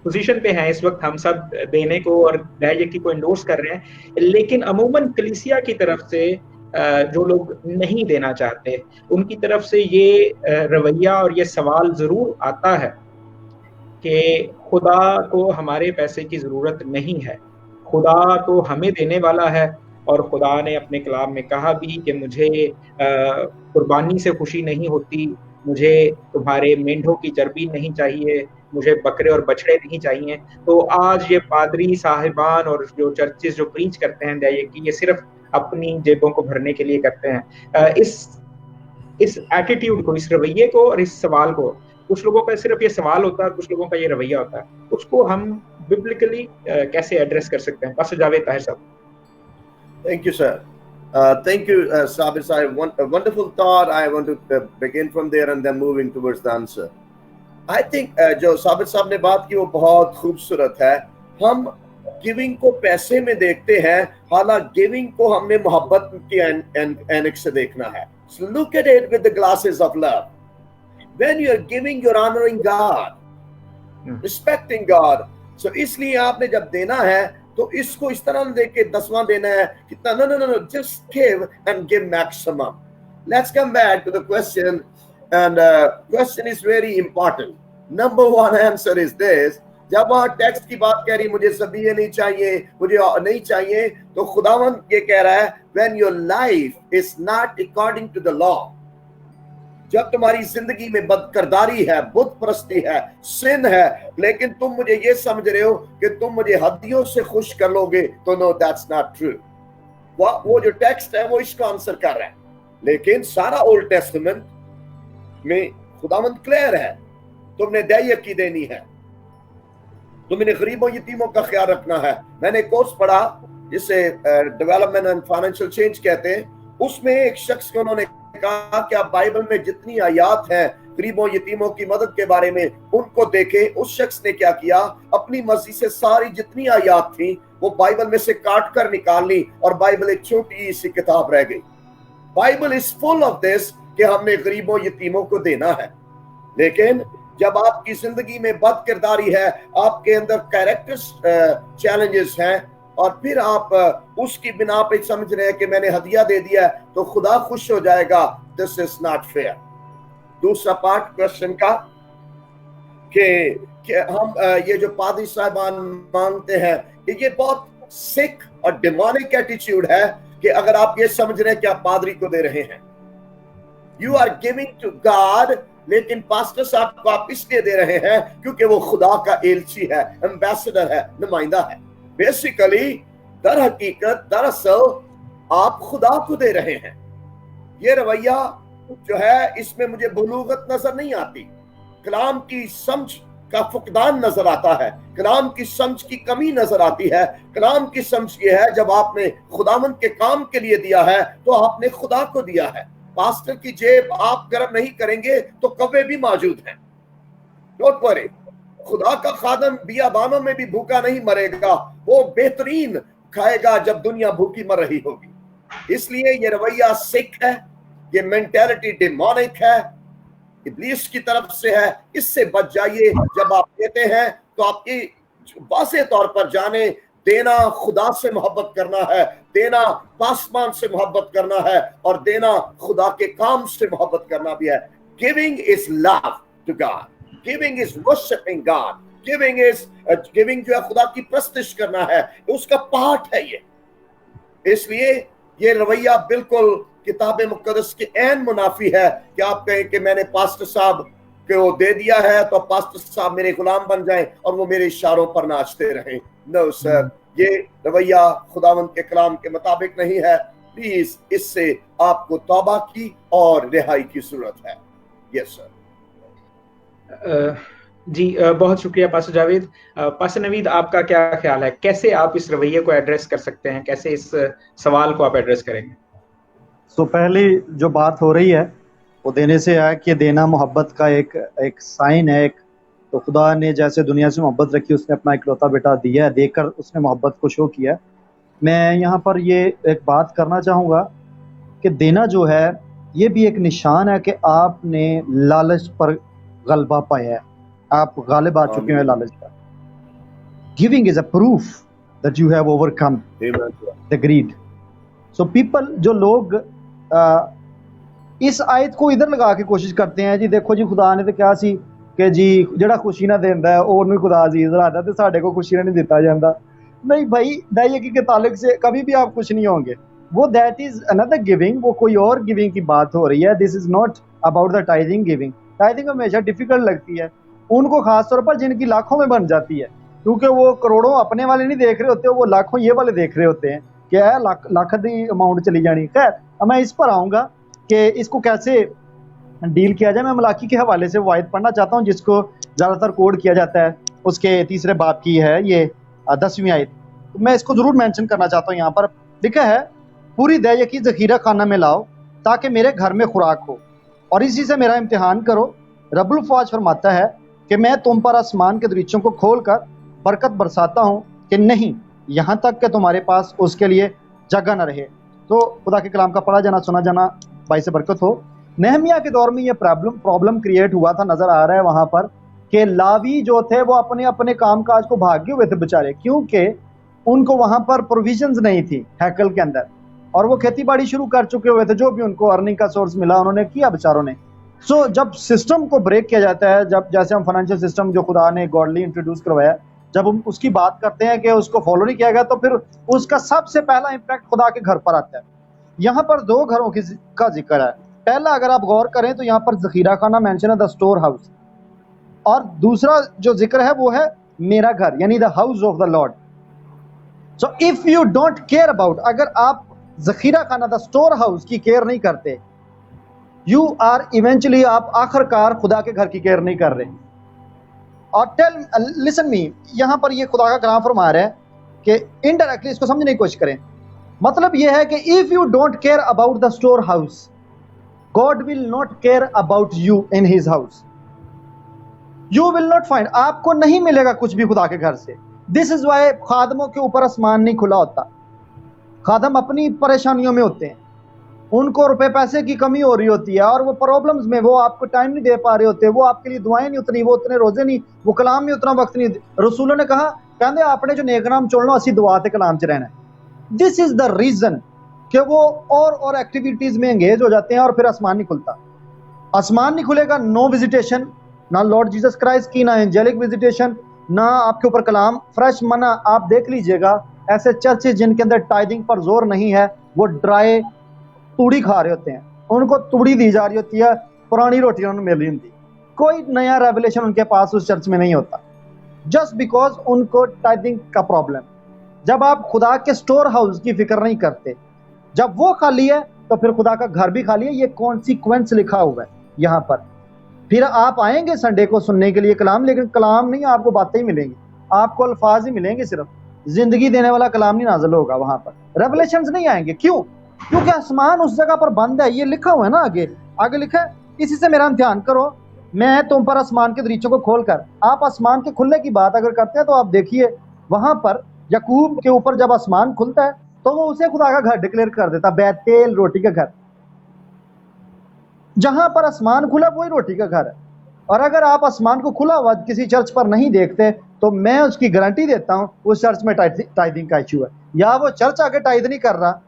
पोजीशन पे हैं इस वक्त। हम सब देने को और दायकी को एंडोर्स कर रहे हैं, लेकिन अमूमन कलीसिया की तरफ से जो लोग नहीं देना चाहते, उनकी तरफ से ये रवैया और ये सवाल जरूर आता है कि खुदा को हमारे पैसे की जरूरत नहीं है, खुदा तो हमें देने वाला है। और खुदा ने अपने कलाम में कहा भी कि मुझे कुर्बानी से खुशी नहीं होती, मुझे तुम्हारे मेंढों की चर्बी नहीं चाहिए, मुझे बकरे और बछड़े नहीं चाहिए। तो आज ये पादरी साहिबान और जो चर्चेस जो प्रीच करते हैं दायकी, ये सिर्फ अपनी जेबों को भरने के लिए करते हैं। इस एटीट्यूड को, इस रवैये को और इस सवाल को, कुछ लोगों का सिर्फ ये सवाल होता है, कुछ लोगों का ये रवैया होता है, उसको हम बिब्लिकली कैसे एड्रेस कर सकते हैं? पास्टर जावेद ताहिर साहब। Thank you, sir. Thank you, Sabir Sahib. A wonderful thought. I want to begin from there and then moving towards the answer. I think जो साबिर साहब ने बात की वो बहुत खूबसूरत है। हम गिविंग को पैसे में देखते हैं, हालांकि गिविंग को हमने मोहब्बत की एनक से देखना है। So look at it with the glasses of love. When you are giving, you're honoring God, respecting God. So इसलिए आपने जब देना है तो इसको इस तरह देख के 10वां देना है कितना, no, just give and give maximum. Let's come back to the question, and question is very important. Number one answer is this. जब वहाँ टेक्स्ट की बात कह रही मुझे सबिये नहीं चाहिए, मुझे नहीं चाहिए, तो खुदावंद ये कह रहा है when your life is not according to the law, जब तुम्हारी जिंदगी में बदकिरदारी है, बुत परस्ती है, सिन है, लेकिन तुम मुझे ये समझ रहे हो कि तुम मुझे हदियों से खुश कर लोगे, तो नो, दैट्स नॉट ट्रू। वो जो टेक्स्ट है वो इसका आंसर कर रहा है, लेकिन सारा ओल्ड टेस्टामेंट में खुदावंद क्लियर है, तुमने दायकी देनी है, तुमने गरीबों यतीमों का ख्याल रखना है। मैंने कोर्स पढ़ा जिसे डेवलपमेंट एंड फाइनेंशियल चेंज कहते हैं, उसमें एक शख्स को उन्होंने कहा कि आप बाइबल में जितनी आयात हैं गरीबों यतीमों की मदद के बारे में, उनको देखें। उस शख्स ने क्या किया, अपनी मर्जी से सारी जितनी आयात थी वो बाइबल में से काट कर निकाल ली, और बाइबल एक छोटी सी किताब रह गई। Bible is full of this कि हमने गरीबों यतीमों को देना है। लेकिन जब आपकी जिंदगी में बद किरदारी है, आपके अंदर कैरेक्टर चैलेंजेस हैं, और फिर आप उसकी बिना पे समझ रहे हैं कि मैंने हदिया दे दिया तो खुदा खुश हो जाएगा, दिस इज नॉट फेयर। दूसरा पार्ट क्वेश्चन का कि हम ये जो पादरी साहबान मांगते हैं कि ये बहुत सिक और डिमोनिक एटीट्यूड है कि अगर आप ये समझ रहे हैं कि आप पादरी को दे रहे हैं, you are giving to God, लेकिन पास्टर साहब को आप इसलिए दे रहे हैं क्योंकि वो खुदा का एलची है, एम्बेसडर है, नुमाइंदा है। बेसिकली दर हकीकत दरअसल आप खुदा को दे रहे हैं। ये रवैया जो है इसमें मुझे बुलूगत नजर नहीं आती, कलाम की समझ का फुकदान नजर आता है, कलाम की समझ की कमी नजर आती है। कलाम की समझ ये है जब आपने खुदावंद के काम के लिए दिया है तो आपने खुदा को दिया है। पास्टर की जेब आप गर्म नहीं करेंगे तो कौवे भी मौजूद हैं, डोंट वरी। खुदा का खादम बियाबानों में भी भूखा नहीं मरेगा, वो बेहतरीन खाएगा जब दुनिया भूखी मर रही होगी। इसलिए ये रवैया सिक है, ये मेंटालिटी डिमोनिक है, इब्लीस की तरफ से है। इससे बच जाइए। जब आप देते हैं तो आपकी वाज़ेह तौर पर जाने, देना खुदा से मोहब्बत करना है, देना पासमान से मोहब्बत करना है, और देना खुदा के काम से मोहब्बत करना भी है। Giving is love to God, giving is worshipping God, giving जो है खुदा की प्रस्तिश करना है, उसका पार्ट है ये। इसलिए ये रवैया बिल्कुल किताब मुकद्दस के ऐन मुनाफी है कि आप कहें कि मैंने पास्टर साहब को दे दिया है तो पास्टर साहब मेरे गुलाम बन जाएं और वो मेरे इशारों पर नाचते रहें। नो सर, ये रवैया खुदावंद के कलाम के मुताबिक नहीं है। प्लीज इससे आपको तौबा की और रिहाई की जरूरत है। Yes sir. जी बहुत शुक्रिया पास्टर जावेद। पास्टर नवीद, आपका क्या ख्याल है, कैसे आप इस रवैये को एड्रेस कर सकते हैं, कैसे इस सवाल को आप एड्रेस करेंगे? तो पहली जो बात हो रही है वो देने से है कि देना मोहब्बत का एक साइन है। तो खुदा ने जैसे दुनिया से मोहब्बत रखी, उसने अपना इकलौता बेटा दिया है, देकर उसने मोहब्बत को शो किया। मैं यहाँ पर ये एक बात करना चाहूँगा कि देना जो है ये भी एक निशान है कि आपने लालच पर गलबा पाया है, आप गालिब आ चुके हैं लालच पर। Giving is a proof that you have overcome the greed. So people, जो लोग इस आयत को इधर लगा के कोशिश करते हैं, जी देखो जी खुदा ने तो क्या सी कि जी ਜਿਹੜਾ खुशी ना देंदा है ਉਹਨੂੰ खुदा अजीज रखता है, तो साढ़े को खुशी नहीं दिता जाता। नहीं भाई, दाइये के ताल्लुक से कभी भी आप खुश नहीं होंगे। वो दैट इज अनदर गिविंग, वो कोई और गिविंग की बात हो रही है। This is not about the tithing giving. Tithing हमेशा डिफिकल्ट लगती है उनको, खासतौर पर जिनकी लाखों में बन जाती है, क्योंकि वो करोड़ों अपने वाले नहीं देख रहे होते, वो लाखों ये वाले देख रहे होते हैं। क्या है, लाख दी अमाउंट चली जानी। खैर, मैं इस पर आऊँगा कि इसको कैसे डील किया जाए। मैं मलाकी के हवाले से वो आयत पढ़ना चाहता हूँ जिसको ज़्यादातर कोड किया जाता है, उसके 3 बाब की है ये 10वीं आयत। तो मैं इसको ज़रूर मेंशन करना चाहता हूँ। यहाँ पर लिखा है, पूरी दया की ज़ख़ीरा खाना में लाओ ताकि मेरे घर में खुराक हो, और इसी से मेरा इम्तिहान करो। रब्बुल फ़ौज फरमाता है कि मैं तुम पर आसमान के दरीचों को खोल कर बरकत बरसाता हूँ कि नहीं, यहाँ तक कि तुम्हारे पास उसके लिए जगह न रहे। तो खुदा के कलाम का पढ़ा जाना सुना जाना बाइस बरकत हो। नेहमिया के दौर में ये प्रॉब्लम क्रिएट हुआ था, नजर आ रहा है वहां पर कि लावी जो थे वो अपने अपने कामकाज को भागे हुए थे बेचारे, क्योंकि उनको वहां पर प्रोविजंस नहीं थी हैकल के अंदर, और वो खेती बाड़ी शुरू कर चुके हुए थे। जो भी उनको अर्निंग का सोर्स मिला उन्होंने किया बेचारों ने। सो जब सिस्टम को ब्रेक किया जाता है, जब जैसे हम फाइनेंशियल सिस्टम जो खुदा ने गॉडली इंट्रोड्यूस करवाया, जब हम उसकी बात करते हैं कि उसको फॉलो नहीं किया गया, तो फिर उसका सबसे पहला इम्पैक्ट खुदा के घर पर आता है। यहाँ पर 2 घरों का जिक्र है। पहला, अगर आप गौर करें तो यहाँ पर ज़ख़ीरा खाना मेंशन है, द स्टोर हाउस, और दूसरा जो जिक्र है वो है मेरा घर, यानी the house of the Lord. So if you don't care about, अगर आप ज़ख़ीरा खाना द स्टोर हाउस की केयर नहीं करते, यू आर इवेंचुअली, आप आखिरकार खुदा के घर की केयर नहीं कर रहे। और लिसन मी, यहाँ पर ये खुदा का कलाम फरमा रहा है कि इनडायरेक्टली इसको समझने की कोशिश करें। मतलब ये है कि if you don't care about the store house, God will not care about you in his house. You will not find, आपको नहीं मिलेगा कुछ भी खुदा के घर से। This is why खादमों के ऊपर आसमान नहीं खुला होता। खादम अपनी परेशानियों में होते हैं, उनको रुपए पैसे की कमी हो रही होती है, और वो प्रॉब्लम्स में वो आपको टाइम नहीं दे पा रहे होते, वो आपके लिए दुआएं नहीं उतनी, वो उतने रोजे नहीं, वो कलाम में उतना वक्त नहीं। रसूलों ने कहा, कहते आपने जो नेक नाम चुन लो, असी दुआ ते कलाम च रहना है। दिस इज द रीजन कि वो और एक्टिविटीज में एंगेज हो जाते हैं, और फिर आसमान नहीं खुलता। आसमान नहीं खुलेगा, नो विजिटेशन, ना लॉर्ड जीसस क्राइस्ट की, ना एंजेलिक विजिटेशन, ना आपके ऊपर कलाम, फ्रेश मना। आप देख लीजिएगा ऐसे चर्चेज जिनके अंदर टाइदिंग पर जोर नहीं है, वो ड्राई तूड़ी खा रहे होते हैं, उनको तूड़ी दी जा रही होती है, पुरानी रोटी उन्हें मिल रही होती है, कोई नया रेवलेशन उनके पास उस चर्च में नहीं होता, जस्ट बिकॉज उनको टाइदिंग का प्रॉब्लम। जब आप खुदा के स्टोर हाउस की फिक्र नहीं करते, जब वो खाली है तो फिर खुदा का घर भी खाली है। ये कॉन्सिक्वेंस लिखा हुआ है यहाँ पर। फिर आप आएंगे संडे को सुनने के लिए कलाम, लेकिन कलाम नहीं, आपको बातें ही मिलेंगी, आपको अल्फाज ही मिलेंगे, सिर्फ जिंदगी देने वाला कलाम नहीं नाज़िल होगा वहां पर, रेवलेशंस नहीं आएंगे। क्यों? क्योंकि आसमान उस जगह पर बंद है। ये लिखा हुआ है ना, आगे लिखा है, इसी से मेरा ध्यान करो, मैं तुम पर आसमान के दरीचों को खोलकर। आप आसमान के खुलने की बात अगर करते हैं तो आप देखिए वहां पर याकूब के ऊपर जब आसमान खुलता है तो वो उसे खुदा का घर डिक्लेयर कर देता, बैतेल रोटी का घर। जहां पर आसमान खुला वही रोटी का घर है। और अगर आप आसमान को खुला हुआ किसी चर्च पर नहीं देखते तो मैं उसकी गारंटी देता हूं उस चर्च में टाइदिंग का इश्यू है, या वो चर्च आगे टाइद नहीं कर रहा,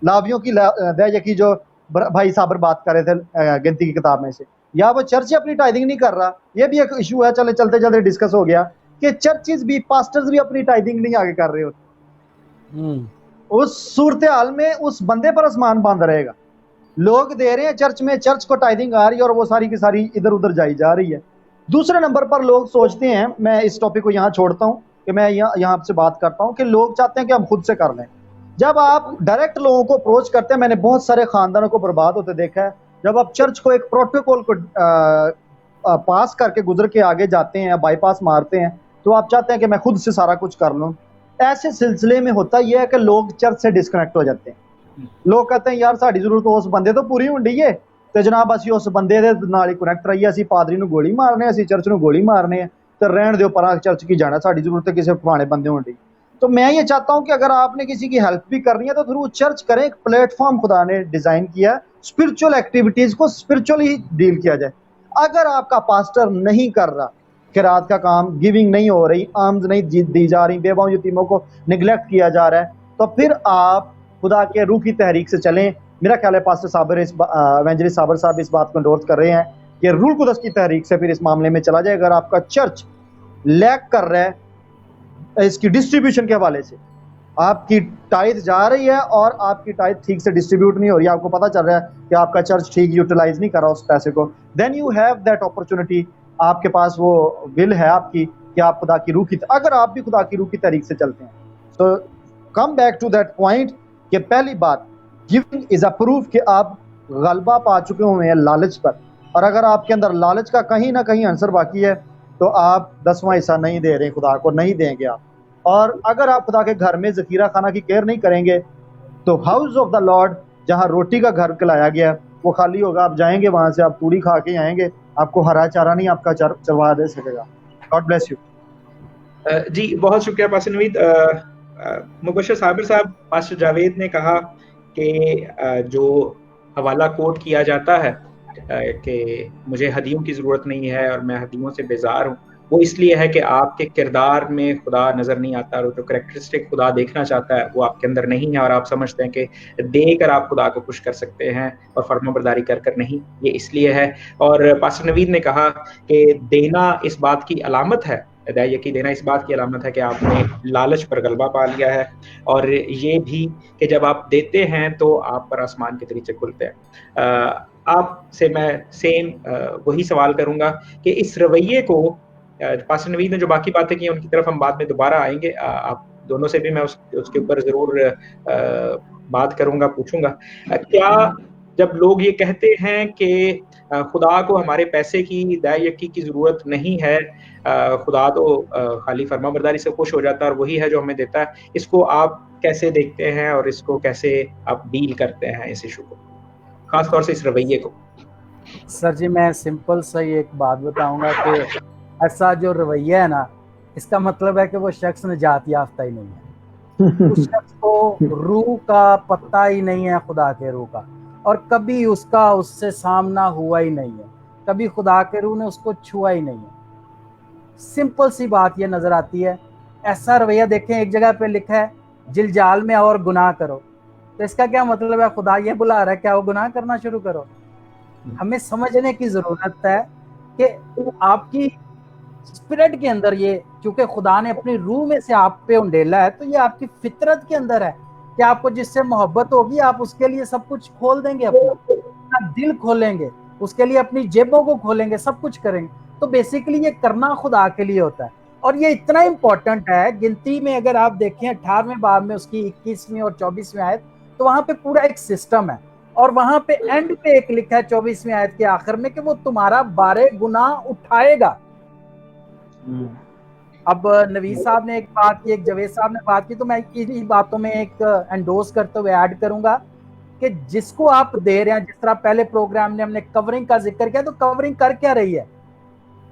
लावियों की जो भाई साबर बात कर रहे थे गिनती की किताब में से, या वो चर्च अपनी टाइदिंग नहीं कर रहा। ये भी एक इशू है, चले चलते चलते डिस्कस हो गया कि चर्चेस भी, पास्टर्स भी अपनी टाइदिंग नहीं आगे कर रहे होते। उस सूरत हाल में उस बंदे पर आसमान बंद रहेगा। लोग दे रहे हैं चर्च में, चर्च को टाइदिंग आ रही है और वो सारी की सारी इधर उधर जाई जा रही है। दूसरे नंबर पर लोग सोचते हैं, मैं इस टॉपिक को यहाँ छोड़ता हूँ कि मैं यहाँ से बात करता हूँ कि लोग चाहते हैं कि हम खुद से कर लें। जब आप डायरेक्ट लोगों को अप्रोच करते हैं, मैंने बहुत सारे खानदानों को बर्बाद होते देखा है, जब आप चर्च को एक प्रोटोकॉल को पास करके गुजर के आगे जाते हैं, बाईपास मारते हैं, तो आप चाहते हैं कि मैं खुद से सारा कुछ कर लूँ। ऐसे सिलसिले में होता यह है कि लोग चर्च से डिस्कनेक्ट हो जाते हैं। लोग कहते हैं यार साड़ी जरूरत उस बंदे तो पूरी होनी है, तो जनाब असी उस बंदे दे नाल ही कनेक्ट रहिए, असी पादरी नूं गोली मारने, असी चर्च नूं गोली मारने, तो रहन दो परा चर्च की जाना, साड़ी जरूरत है किसी फलाने बंदे होनी। तो मैं ये चाहता हूं कि अगर आपने किसी की हेल्प भी करनी है तो थ्रू चर्च करें। एक प्लेटफॉर्म खुदा ने डिजाइन किया, स्पिरिचुअल एक्टिविटीज को स्पिरिचुअली डील किया जाए। अगर आपका पास्टर नहीं कर रहा खैरात का काम, गिविंग नहीं हो रही, आर्म्स नहीं दी जा रही, बेवाओं यतीमों को निगलेक्ट किया जा रहा है, तो फिर आप खुदा के रूह की तहरीक से चलें। मेरा ख्याल है पास्टर साबर एवेंजलिस्ट साबर साहब इस बात को एंडोर्स कर रहे हैं कि रूह कुदस की तहरीक से फिर इस मामले में चला जाए। अगर आपका चर्च लैक कर रहा है इसकी डिस्ट्रीब्यूशन के हवाले से, आपकी टाइथ जा रही है और आपकी टाइथ ठीक से डिस्ट्रीब्यूट नहीं हो रही, आपको पता चल रहा है कि आपका चर्च ठीक यूटिलाइज नहीं कर रहा उस पैसे को, then you have that opportunity. आपके पास वो विल है आपकी कि आप खुदा की रूह की, अगर आप भी खुदा की रूह की तहरीक से चलते हैं। तो come back to that point कि पहली बात, गिविंग इज अ प्रूफ कि आप गलबा पा चुके हुए हैं लालच पर, और अगर आपके अंदर लालच का कहीं ना कहीं आंसर बाकी है तो आप 10वां हिस्सा नहीं दे रहे, खुदा को नहीं देंगे आप। और अगर आप खुदा के घर में जखीरा खाना की केयर नहीं करेंगे तो हाउस ऑफ द लॉर्ड, जहां रोटी का घर कहलाया गया, वो खाली होगा। आप जाएंगे वहां से, आप पूरी खा के आएंगे, आपको हरा चारा नहीं आपका चरवा दे सकेगा। God bless you. जी बहुत शुक्रिया पास्टर नवीद। मुबशर साबिर साहब, पास्टर जावेद ने कहा कि जो हवाला कोट किया जाता है कि मुझे हदियों की ज़रूरत नहीं है और मैं हदियों से बेजार हूँ, वो इसलिए है कि आपके किरदार में खुदा नज़र नहीं आता, और जो करैक्टरिस्टिक खुदा देखना चाहता है वो आपके अंदर नहीं है, और आप समझते हैं कि देकर आप खुदा को खुश कर सकते हैं और फर्माबरदारी कर कर नहीं। ये इसलिए है। और पास्टर नवीद ने कहा कि देना इस बात की अलामत है, यकी देना इस बात की अलामत है कि आपने लालच पर गलबा पा लिया है, और ये भी कि जब आप देते हैं तो आप पर आसमान के दरीचे खुलते हैं। आपसे मैं सेम वही सवाल करूंगा कि इस रवैये को, पास्टर नवीद ने जो बाकी बातें की उनकी तरफ हम बाद में दोबारा आएंगे, आप दोनों से भी मैं उसके ऊपर जरूर बात करूंगा, पूछूंगा। क्या जब लोग ये कहते हैं कि खुदा को हमारे पैसे की दायकी की जरूरत नहीं है, खुदा तो खाली फर्माबरदारी से खुश हो जाता है और वही है जो हमें देता है, इसको आप कैसे देखते हैं और इसको कैसे आप डील करते हैं इस इशू को, खास तौर से इस रवैये को? सर जी मैं सिंपल सा ही एक बात बताऊंगा कि ऐसा जो रवैया है ना, इसका मतलब है कि वो शख्स निजात याफ्ता ही नहीं है। उस शख्स को रूह का पता ही नहीं है, खुदा के रूह का, और कभी उसका उससे सामना हुआ ही नहीं है, कभी खुदा के रूह ने उसको छुआ ही नहीं है। सिंपल सी बात ये नजर आती है। ऐसा रवैया देखें, एक जगह पे लिखा है जिलजाल में और गुनाह करो, तो इसका क्या मतलब है? खुदा ये बुला रहा है क्या वो गुनाह करना शुरू करो? हमें समझने की जरूरत है कि आपकी स्पिरिट के अंदर ये, क्योंकि खुदा ने अपनी रूह में से आप पे उंडेला है, तो ये आपकी फितरत के अंदर है कि आपको जिससे मोहब्बत होगी आप उसके लिए सब कुछ खोल देंगे, अपना दिल खोलेंगे, उसके लिए अपनी जेबों को खोलेंगे, सब कुछ करेंगे। तो बेसिकली ये करना खुदा के लिए होता है, और ये इतना इंपॉर्टेंट है। गिनती में अगर आप देखें 18वें बाब में उसकी 21वीं और 24वीं आयत, तो वहां पे पूरा एक सिस्टम है, और वहां पे एंड पे एक लिखा है 24वीं आयत के आखिर में कि वो तुम्हारा बारे गुनाह उठाएगा। अब नवीद साहब ने एक बात की, एक जवेद साहब ने बात की, तो मैं इन्हीं बातों में एक एंडोर्स करते हुए ऐड करूंगा कि जिसको आप दे रहे हैं, जिस तरह पहले प्रोग्राम में हमने कवरिंग का जिक्र किया, तो कवरिंग कर क्या रही है?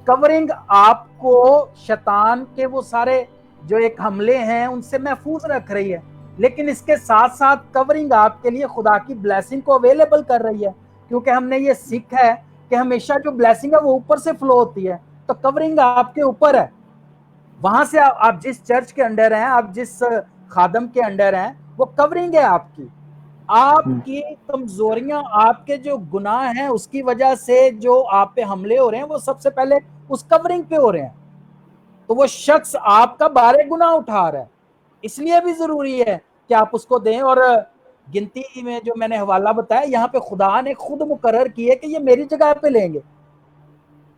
कवरिंग आपको शैतान के वो सारे जो एक हमले हैं उनसे महफूज रख रही है, लेकिन इसके साथ साथ कवरिंग आपके लिए खुदा की ब्लेसिंग को अवेलेबल कर रही है, क्योंकि हमने ये सीखा है कि हमेशा जो ब्लेसिंग है वो ऊपर से फ्लो होती है। तो कवरिंग आपके ऊपर है, वहां से आप जिस चर्च के अंडर हैं, आप जिस खादम के अंडर हैं, वो कवरिंग है आपकी। आपकी कमजोरियां, आपके जो गुनाह हैं, उसकी वजह से जो आप पे हमले हो रहे हैं, वो सबसे पहले उस कवरिंग पे हो रहे हैं। तो वो शख्स आपका बारे गुनाह उठा रहा है, इसलिए भी जरूरी है कि आप उसको दें। और गिनती में जो मैंने हवाला बताया, यहाँ पे खुदा ने खुद मुकर्रर किए कि ये मेरी जगह पे लेंगे।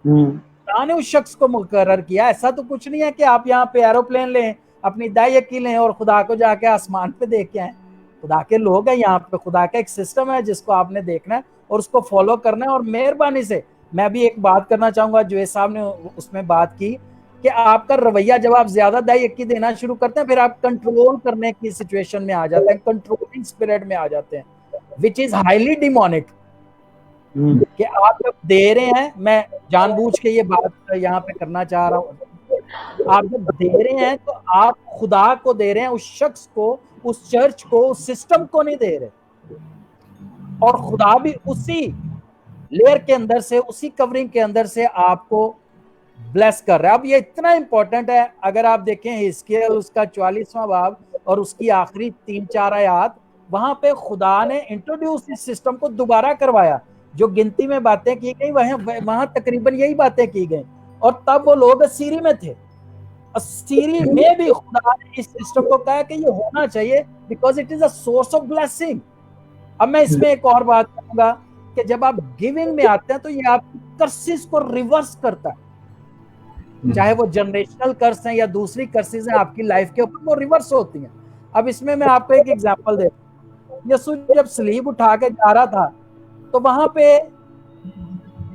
खुदा ने उस शख्स को मुकर्रर किया। ऐसा तो कुछ नहीं है कि आप यहाँ पे एरोप्लेन लें, अपनी दायकी लें और खुदा को जाके आसमान पे देख के आए। खुदा के लोग हैं यहाँ पे, खुदा का एक सिस्टम है जिसको आपने देखना है और उसको फॉलो करना है। और मेहरबानी से मैं भी एक बात करना चाहूंगा, जो साहब ने उसमें बात की कि आपका रवैया जब आप ज्यादा दायकी देना शुरू करते हैं, फिर आप कंट्रोल करने की सिचुएशन में आ जाते हैं, कंट्रोलिंग स्पिरिट में आ जाते हैं, विच इज हाईली डिमोनिक। कि आप जब दे रहे हैं, मैं जानबूझ के ये बात यहाँ पे करना चाह रहा हूँ, आप जब दे रहे हैं तो आप खुदा को दे रहे हैं, उस शख्स को, उस चर्च को, उस सिस्टम को नहीं दे रहे। और खुदा भी उसी लेयर के अंदर से, उसी कवरिंग के अंदर से आपको ब्लेस कर रहा है। अब ये इतना इंपॉर्टेंट है, अगर आप देखें हिजकिय्याह उसका 44वां बाब और उसकी आखिरी 3-4 आयत, वहां पे खुदा ने इंट्रोड्यूस इस सिस्टम को दोबारा करवाया। जो गिनती में बातें की गई वहां तकरीबन यही बातें की गई, और तब वो लोग असीरी में थे। असीरी में भी खुदा ने इस सिस्टम को कहा कि ये होना चाहिए, because it is a source of blessing. अब मैं इसमें एक और बात करूंगा कि जब आप गिविंग में आते हैं तो ये आपकी कर्सेस को रिवर्स करता है, चाहे वो जनरेशनल कर्स हैं या दूसरी कर्सेस हैं आपकी लाइफ के ऊपर, वो रिवर्स होती हैं। अब इसमें मैं आपको एक एग्जांपल देता हूं। यीशु जब सलीब उठा के जा रहा था, तो वहां पे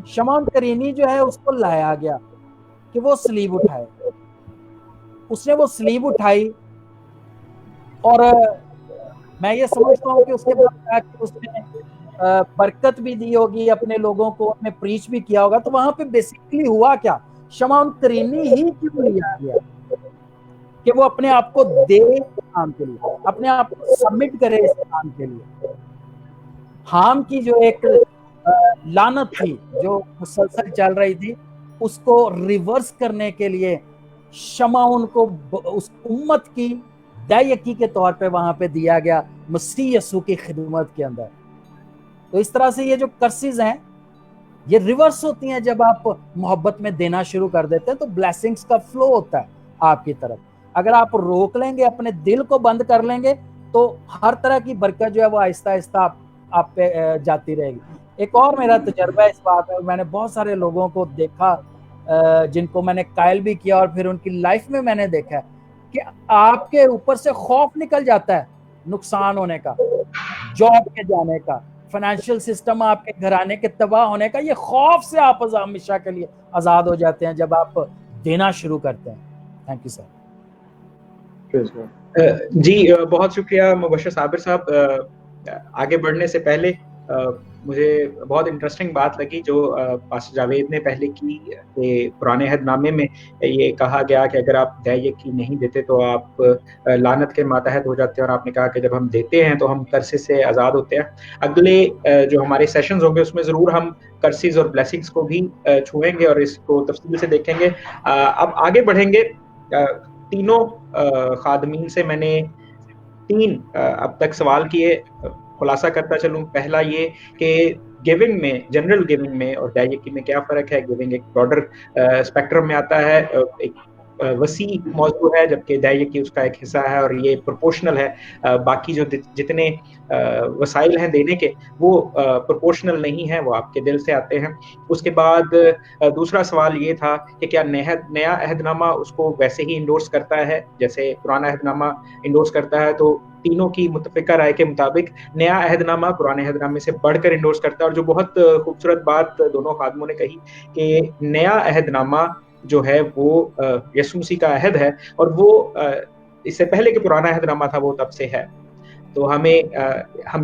शमौन करीनी जो है उसको लाया गया कि वो सलीब उठाए। उसने वो सलीब उठाई, और मैं ये समझता हूँ कि उसके बाद उसने बरकत भी दी होगी अपने लोगों को, उसने प्रीच भी किया होगा। तो वहां पे बेसिकली हुआ क्या, शमौन करीनी ही क्यों लिया गया कि वो अपने आप को दे इस काम के लिए, अपने आप को सबमिट करे इस काम के लिए। हाम की जो एक लानत थी जो मुसलसल चल रही थी, उसको रिवर्स करने के लिए शमौन को उस उम्मत की दायकी के तौर पे वहां पे दिया गया, मसीह यीशु की खिदमत के अंदर। तो इस तरह से ये जो कर्सेस हैं ये रिवर्स होती हैं जब आप मोहब्बत में देना शुरू कर देते हैं, तो ब्लेसिंग्स का फ्लो होता है आपकी तरफ। अगर आप रोक लेंगे, अपने दिल को बंद कर लेंगे, तो हर तरह की बरकत जो है वो आहिस्ता आहिस्ता आप पे जाती रहेगी। एक और मेरा तजर्बा इस बात है, मैंने बहुत सारे लोगों को देखा जिनको मैंने कायल भी किया, और फिर उनकी लाइफ में मैंने देखा है कि आपके ऊपर से खौफ निकल जाता है नुकसान होने का, जॉब के जाने का, फाइनेंशियल सिस्टम आपके घराने के तबाह होने का। ये खौफ से आप हमेशा के लिए आजाद हो जाते हैं जब आप देना शुरू करते हैं। Thank you sir. जी बहुत शुक्रिया मुबश्शिर साबिर साहब। आगे बढ़ने से पहले मुझे बहुत इंटरेस्टिंग बात लगी जो पास्टर जावेद ने पहले की, पुराने अहदनामे में ये कहा गया कि अगर आप दायकी नहीं देते तो आप लानत के मातहत हो जाते हैं, और आपने कहा कि जब हम देते हैं तो हम कर्सेस से आज़ाद होते हैं। अगले जो हमारे सेशंस होंगे उसमें ज़रूर हम कर्सेस और ब्लेसिंग्स को भी छुएंगे और इसको तफसील से देखेंगे। अब आगे बढ़ेंगे। तीनों खादमीन से मैंने 3 अब तक सवाल किए, खुलासा करता चलूं। पहला ये कि गिविंग में, जनरल गिविंग में और दाई यकी में क्या फ़र्क है? गिविंग एक ब्रॉडर स्पेक्ट्रम में आता है, एक वसी मौजू है, जबकि दाई यकी उसका एक हिस्सा है और ये प्रोपोर्शनल है। बाकी जो जितने वसाइल हैं देने के, वो प्रोपोर्शनल नहीं है, वो आपके दिल से आते हैं। उसके बाद दूसरा सवाल ये था कि क्या नया अहदनामा उसको वैसे ही इंडोर्स करता है जैसे पुराना अहदनामा इंडोर्स करता है? तो तीनों की मुत्तफ़िका राय के मुताबिक नया अहदनामा पुराने अहदनामे से बढ़कर इंडोर्स करता है। और जो बहुत खूबसूरत बात दोनों खादिमों ने कही कि नया अहदनामा जो है वो यीशु मसीह का अहद है और वो इससे पहले कि पुराना अहदनामा था वो तब से है। तो हम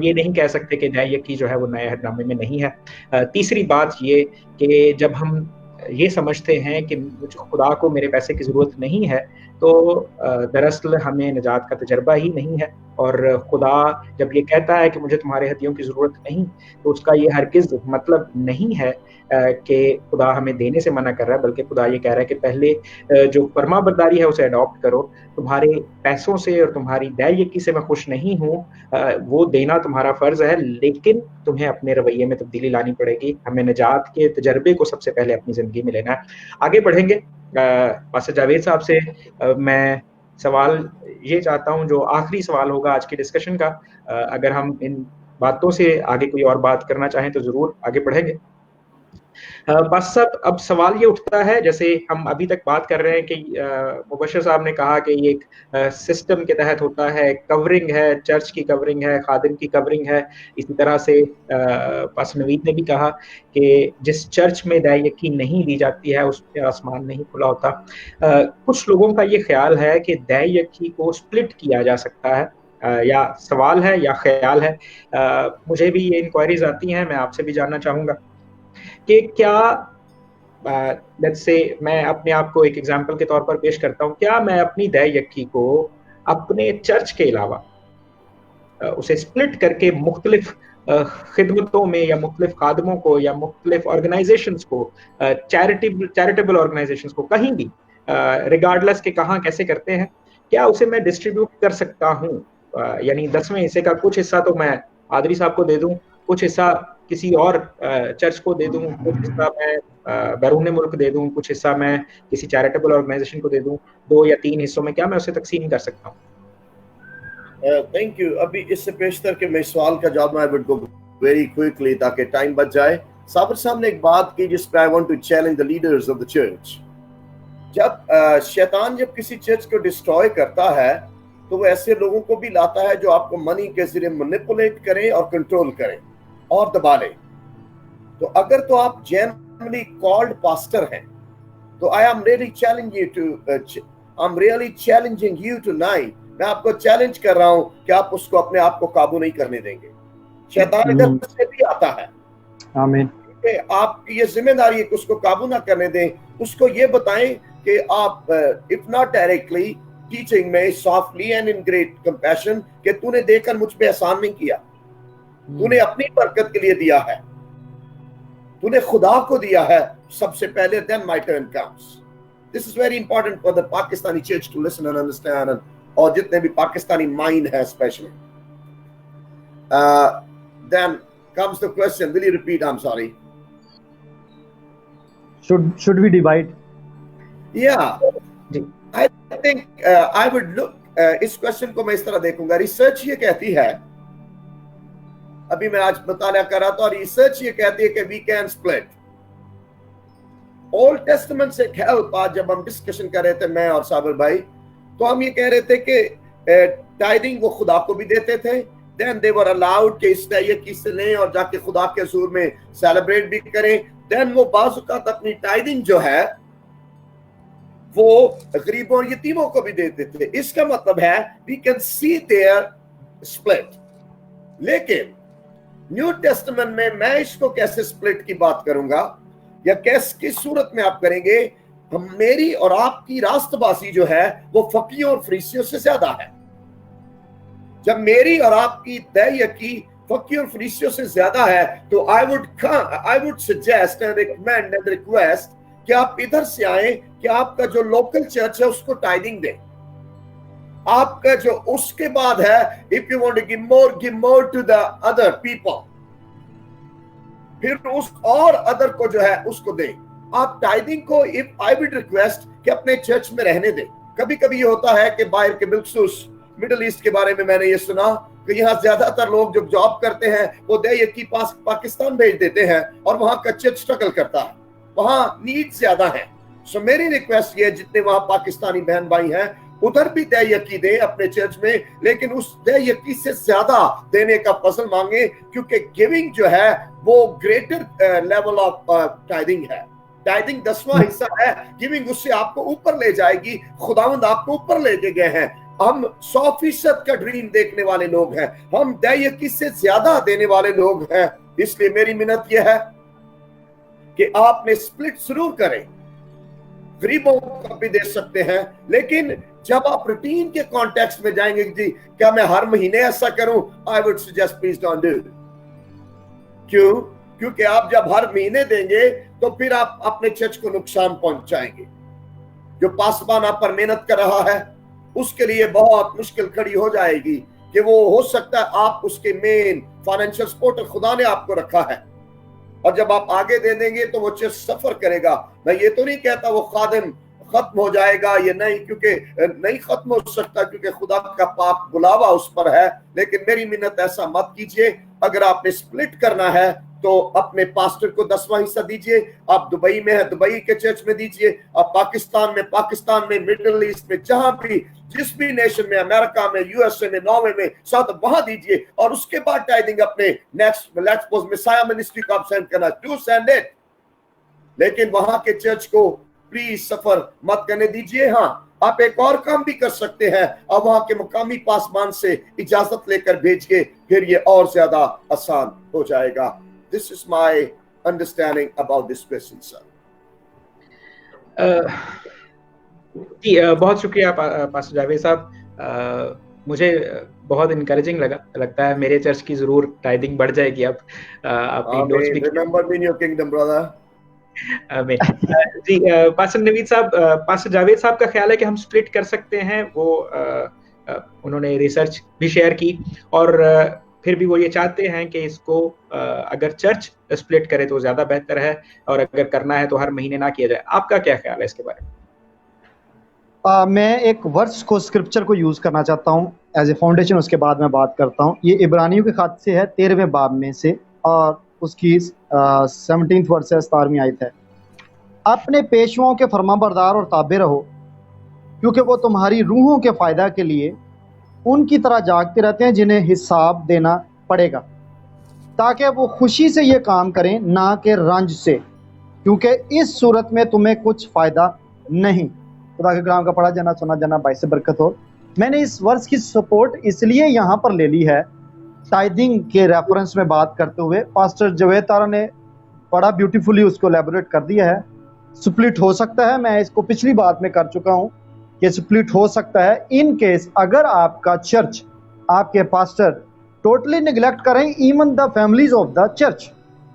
ये नहीं कह सकते कि दाई यकी जो है वो नए अहदनामे में नहीं है। तीसरी बात ये कि जब हम ये समझते हैं कि मुझे खुदा को मेरे पैसे की ज़रूरत नहीं है, तो दरअसल हमें निजात का तजर्बा ही नहीं है। और खुदा जब ये कहता है कि मुझे तुम्हारे हदियों की ज़रूरत नहीं, तो उसका ये हरगिज़ मतलब नहीं है कि खुदा हमें देने से मना कर रहा है, बल्कि खुदा ये कह रहा है कि पहले जो फरमाबरदारी है उसे अडॉप्ट करो। तुम्हारे पैसों से और तुम्हारी दाई यकी से मैं खुश नहीं हूँ, वो देना तुम्हारा फ़र्ज़ है, लेकिन तुम्हें अपने रवैये में तब्दीली लानी पड़ेगी। हमें निजात के तजर्बे को सबसे पहले अपनी ज़िंदगी में लेना है। आगे बढ़ेंगे। पास्टर जावेद साहब से मैं सवाल ये चाहता हूँ, जो आखिरी सवाल होगा आज की डिस्कशन का। अगर हम इन बातों से आगे कोई और बात करना चाहें तो ज़रूर आगे बढ़ेंगे। बस साहब, अब सवाल ये उठता है, जैसे हम अभी तक बात कर रहे हैं कि मुबश्शिर साहब ने कहा कि ये एक सिस्टम के तहत होता है, कवरिंग है, चर्च की कवरिंग है, खादिम की कवरिंग है। इसी तरह से पास्टर नवीद ने भी कहा कि जिस चर्च में दाई यकी नहीं दी जाती है उस पे आसमान नहीं खुला होता। कुछ लोगों का ये ख्याल है कि दाई यकी को स्प्लिट किया जा सकता है, या सवाल है या ख्याल है। मुझे भी ये इंक्वायरीज आती हैं, मैं आपसे भी जानना चाहूँगा कि क्या लेट्स से मैं अपने आप को एक एग्जांपल के तौर पर पेश करता हूँ, क्या मैं अपनी दाई यकी को अपने चर्च के अलावा उसे स्प्लिट करके मुख्तलिफ खिदमतों में या मुख्तलिफ खादमों को या मुख्तलिफ ऑर्गेनाइजेशंस को, चैरिटेबल ऑर्गेनाइजेशंस को, कहीं भी रिगार्डलेस के कहाँ कैसे करते हैं, क्या उसे मैं डिस्ट्रीब्यूट कर सकता हूँ? यानी 10वें हिस्से का कुछ हिस्सा तो मैं पादरी साहब को दे दूं, कुछ हिस्सा किसी और चर्च को दे दूं, कुछ हिस्सा मैं बैरून मुल्क दे दूं, कुछ हिस्सा मैं किसी चैरिटेबल ऑर्गेनाइजेशन को दे दूं। 2 या 3 हिस्सों में क्या मैं उसे तकसीम कर सकता हूँ? Thank you. अभी इससे पेशतर के मैं सवाल का जवाब I would go very quickly ताकि टाइम बच जाए। साबिर साहब ने एक बात की जिस पे I want to challenge the leaders of the church. जब शैतान जब किसी चर्च को डिस्ट्रॉय करता है तो वो ऐसे लोगों को भी लाता है जो आपको मनी के जरिए मैनिपुलेट करें और कंट्रोल करें और दबा लें। तो अगर तो आप जेन्युइनली कॉल्ड पास्टर हैं तो I am really challenging you tonight. मैं आपको चैलेंज कर रहा हूं कि आप उसको अपने आप को काबू नहीं करने देंगे। शैतान इधर से भी आता है। आमीन। आपकी ये जिम्मेदारी है कि उसको काबू ना करने दें। उसको ये बताएं कि आप इफ नॉट डायरेक्टली टीचिंग में softly and in great compassion कि तूने देकर मुझ पे एहसान नहीं किया, तूने अपनी बरकत के लिए दिया है, तूने खुदा को दिया है सबसे पहले, then my turn comes. This is very important for the Pakistani church to listen and understand, और जितने भी पाकिस्तानी माइंड है specially. Then comes the question, will you repeat? I am sorry. should we divide? I think I would look इस question को मैं इस तरह देखूंगा। रिसर्च ये कहती है, अभी मैं आज मुताला कर रहा था, और रिसर्च ये कहती है कि we can split. Old testament से हेल्प, आज जब हम डिस्कशन कर रहे थे मैं और साबिर भाई, तो हम ये कह रहे थे कि टाइडिंग वो खुदा को भी देते थे, देन दे वर अलाउड कि इस तरीके से लें और जाके खुदा के हुजूर में सेलिब्रेट भी करें। देन वो बाज़ अपनी टाइडिंग जो है वो गरीबों और यतीमों को भी देते थे। इसका मतलब है we can see there split. लेकिन न्यू टेस्टामेंट में मैं इसको कैसे स्प्लिट की बात करूंगा या किस सूरत में आप करेंगे? हम मेरी और आपकी रास्तबाजी जो है वो फकीयों और फरीसियों से ज्यादा है। जब मेरी और आपकी दाई यकी फकीयों और फरीसियों से ज्यादा है तो I would suggest and recommend and request कि आप इधर से आए कि आपका जो लोकल चर्च है उसको टाइडिंग दें। आपका जो उसके बाद है, if you want to give more to the other people. फिर उस और अदर को जो है उसको दें। आप टाइदिंग को, इफ आई वुड रिक्वेस्ट कि अपने चर्च में रहने दें। कभी कभी ये होता है कि बाहर के बिल्कुस मिडिल ईस्ट के बारे में मैंने ये सुना कि यहाँ ज्यादातर लोग जो जॉब करते हैं वो की पास पाकिस्तान भेज देते हैं और वहां का चर्च स्ट्रगल करता है, वहां नीड ज्यादा है। सो मेरी रिक्वेस्ट ये, जितने वहां पाकिस्तानी बहन भाई हैं उधर भी यकी दें अपने चर्च में, लेकिन उस यकी से ज्यादा देने का फजल मांगे, क्योंकि गिविंग जो है वो ग्रेटर लेवल ऑफ टाइदिंग है। टाइदिंग 10वां हिस्सा है, गिविंग उससे आपको ऊपर ले जाएगी। खुदावंद आपको ऊपर लेके गए हैं। हम 100% का ड्रीम देखने वाले लोग हैं, हम यकी से ज्यादा देने वाले लोग हैं। इसलिए मेरी मिन्नत यह है कि आपने स्प्लिट जरूर करें, गरीबों को भी दे सकते हैं, लेकिन जब आप रूटीन के कॉन्टेक्स्ट में जाएंगे जी क्या मैं हर महीने ऐसा करूं, I would suggest please don't do. क्यों? क्योंकि आप जब हर महीने देंगे तो फिर आप अपने चर्च को नुकसान पहुंचाएंगे। जो पासवान आप पर मेहनत कर रहा है उसके लिए बहुत मुश्किल खड़ी हो जाएगी कि वो हो सकता है आप उसके मेन फाइनेंशियल सपोर्टर खुदा ने आपको रखा है, और जब आप आगे दे देंगे तो वो चर्च सफर करेगा। मैं ये तो नहीं कहता वो खादिम खत्म हो जाएगा, ये नहीं, क्योंकि नहीं खत्म हो सकता, क्योंकि खुदा का पाक बुलावा उस पर है। लेकिन मेरी मिन्नत ऐसा मत कीजिए। अगर आपने स्प्लिट करना है तो अपने पास्टर को 10वां हिस्सा दीजिए। आप दुबई में है, दुबई के चर्च में दीजिए। आप पाकिस्तान में, मिडिल ईस्ट में, जहां भी जिस भी नेशन में, अमेरिका में, यूएसए में, नॉर्वे में, साथ वहां दीजिए। और उसके बाद टाइदिंग अपने नेक्स्ट लेट्स सपोज मिसाया मिनिस्ट्री को आप सेंड करना, टू सेंड इट। लेकिन वहां के चर्च को प्लीज सफर मत करने दीजिए। हाँ, आप एक और काम भी कर सकते हैं, अब वहां के मुकामी पासवान से इजाजत लेकर भेजिए, फिर ये और ज्यादा आसान हो जाएगा। This is my understanding about this question sir. जी, बहुत शुक्रिया पास्टर जावेद साहब। मुझे बहुत इनकरेजिंग लगता है। मेरे चर्च की जरूर टाइदिंग बढ़ जाएगी अब। आपने इंडोर्स भी remember me in your kingdom brother. जी, पास्टर नवीद साहब, पास्टर जावेद साहब का ख्याल है कि हम स्प्लिट कर सकते हैं। वो उन्होंने रिसर्च भी शेयर की, और फिर भी वो ये चाहते हैं कि इसको अगर चर्च स्प्लिट करे तो ज्यादा बेहतर है, और अगर करना है तो हर महीने ना किया जाए। आपका क्या ख्याल है इसके बारे में? मैं एक वर्स को, स्क्रिप्चर को यूज करना चाहता हूँ एज ए फाउंडेशन, उसके बाद मैं बात करता हूँ। ये इब्रानियों के खत से है, 13वें बाब में से, और उसकी 17th वर्स है, 17वीं आयत है। अपने पेशवाओं के फरमाबरदार और ताबे रहो, क्योंकि वो तुम्हारी रूहों के फायदा के लिए उनकी तरह जागते रहते हैं जिन्हें हिसाब देना पड़ेगा, ताकि वो खुशी से ये काम करें, ना कि रंज से, क्योंकि इस सूरत में तुम्हें कुछ फ़ायदा नहीं। खुदा के कलाम का पढ़ा जाना, सुना जाना बाइस से बरकत हो। मैंने इस वर्ष की सपोर्ट इसलिए यहाँ पर ले ली है, टाइदिंग के रेफरेंस में बात करते हुए। पास्टर जवेद तारा ने बड़ा ब्यूटीफुली उसको एलैबोरेट कर दिया है। स्प्लिट हो सकता है, मैं इसको पिछली बात में कर चुका हूँ कि स्प्लिट हो सकता है इन केस अगर आपका चर्च, आपके पास्टर टोटली निगलेक्ट करें even the families of the church.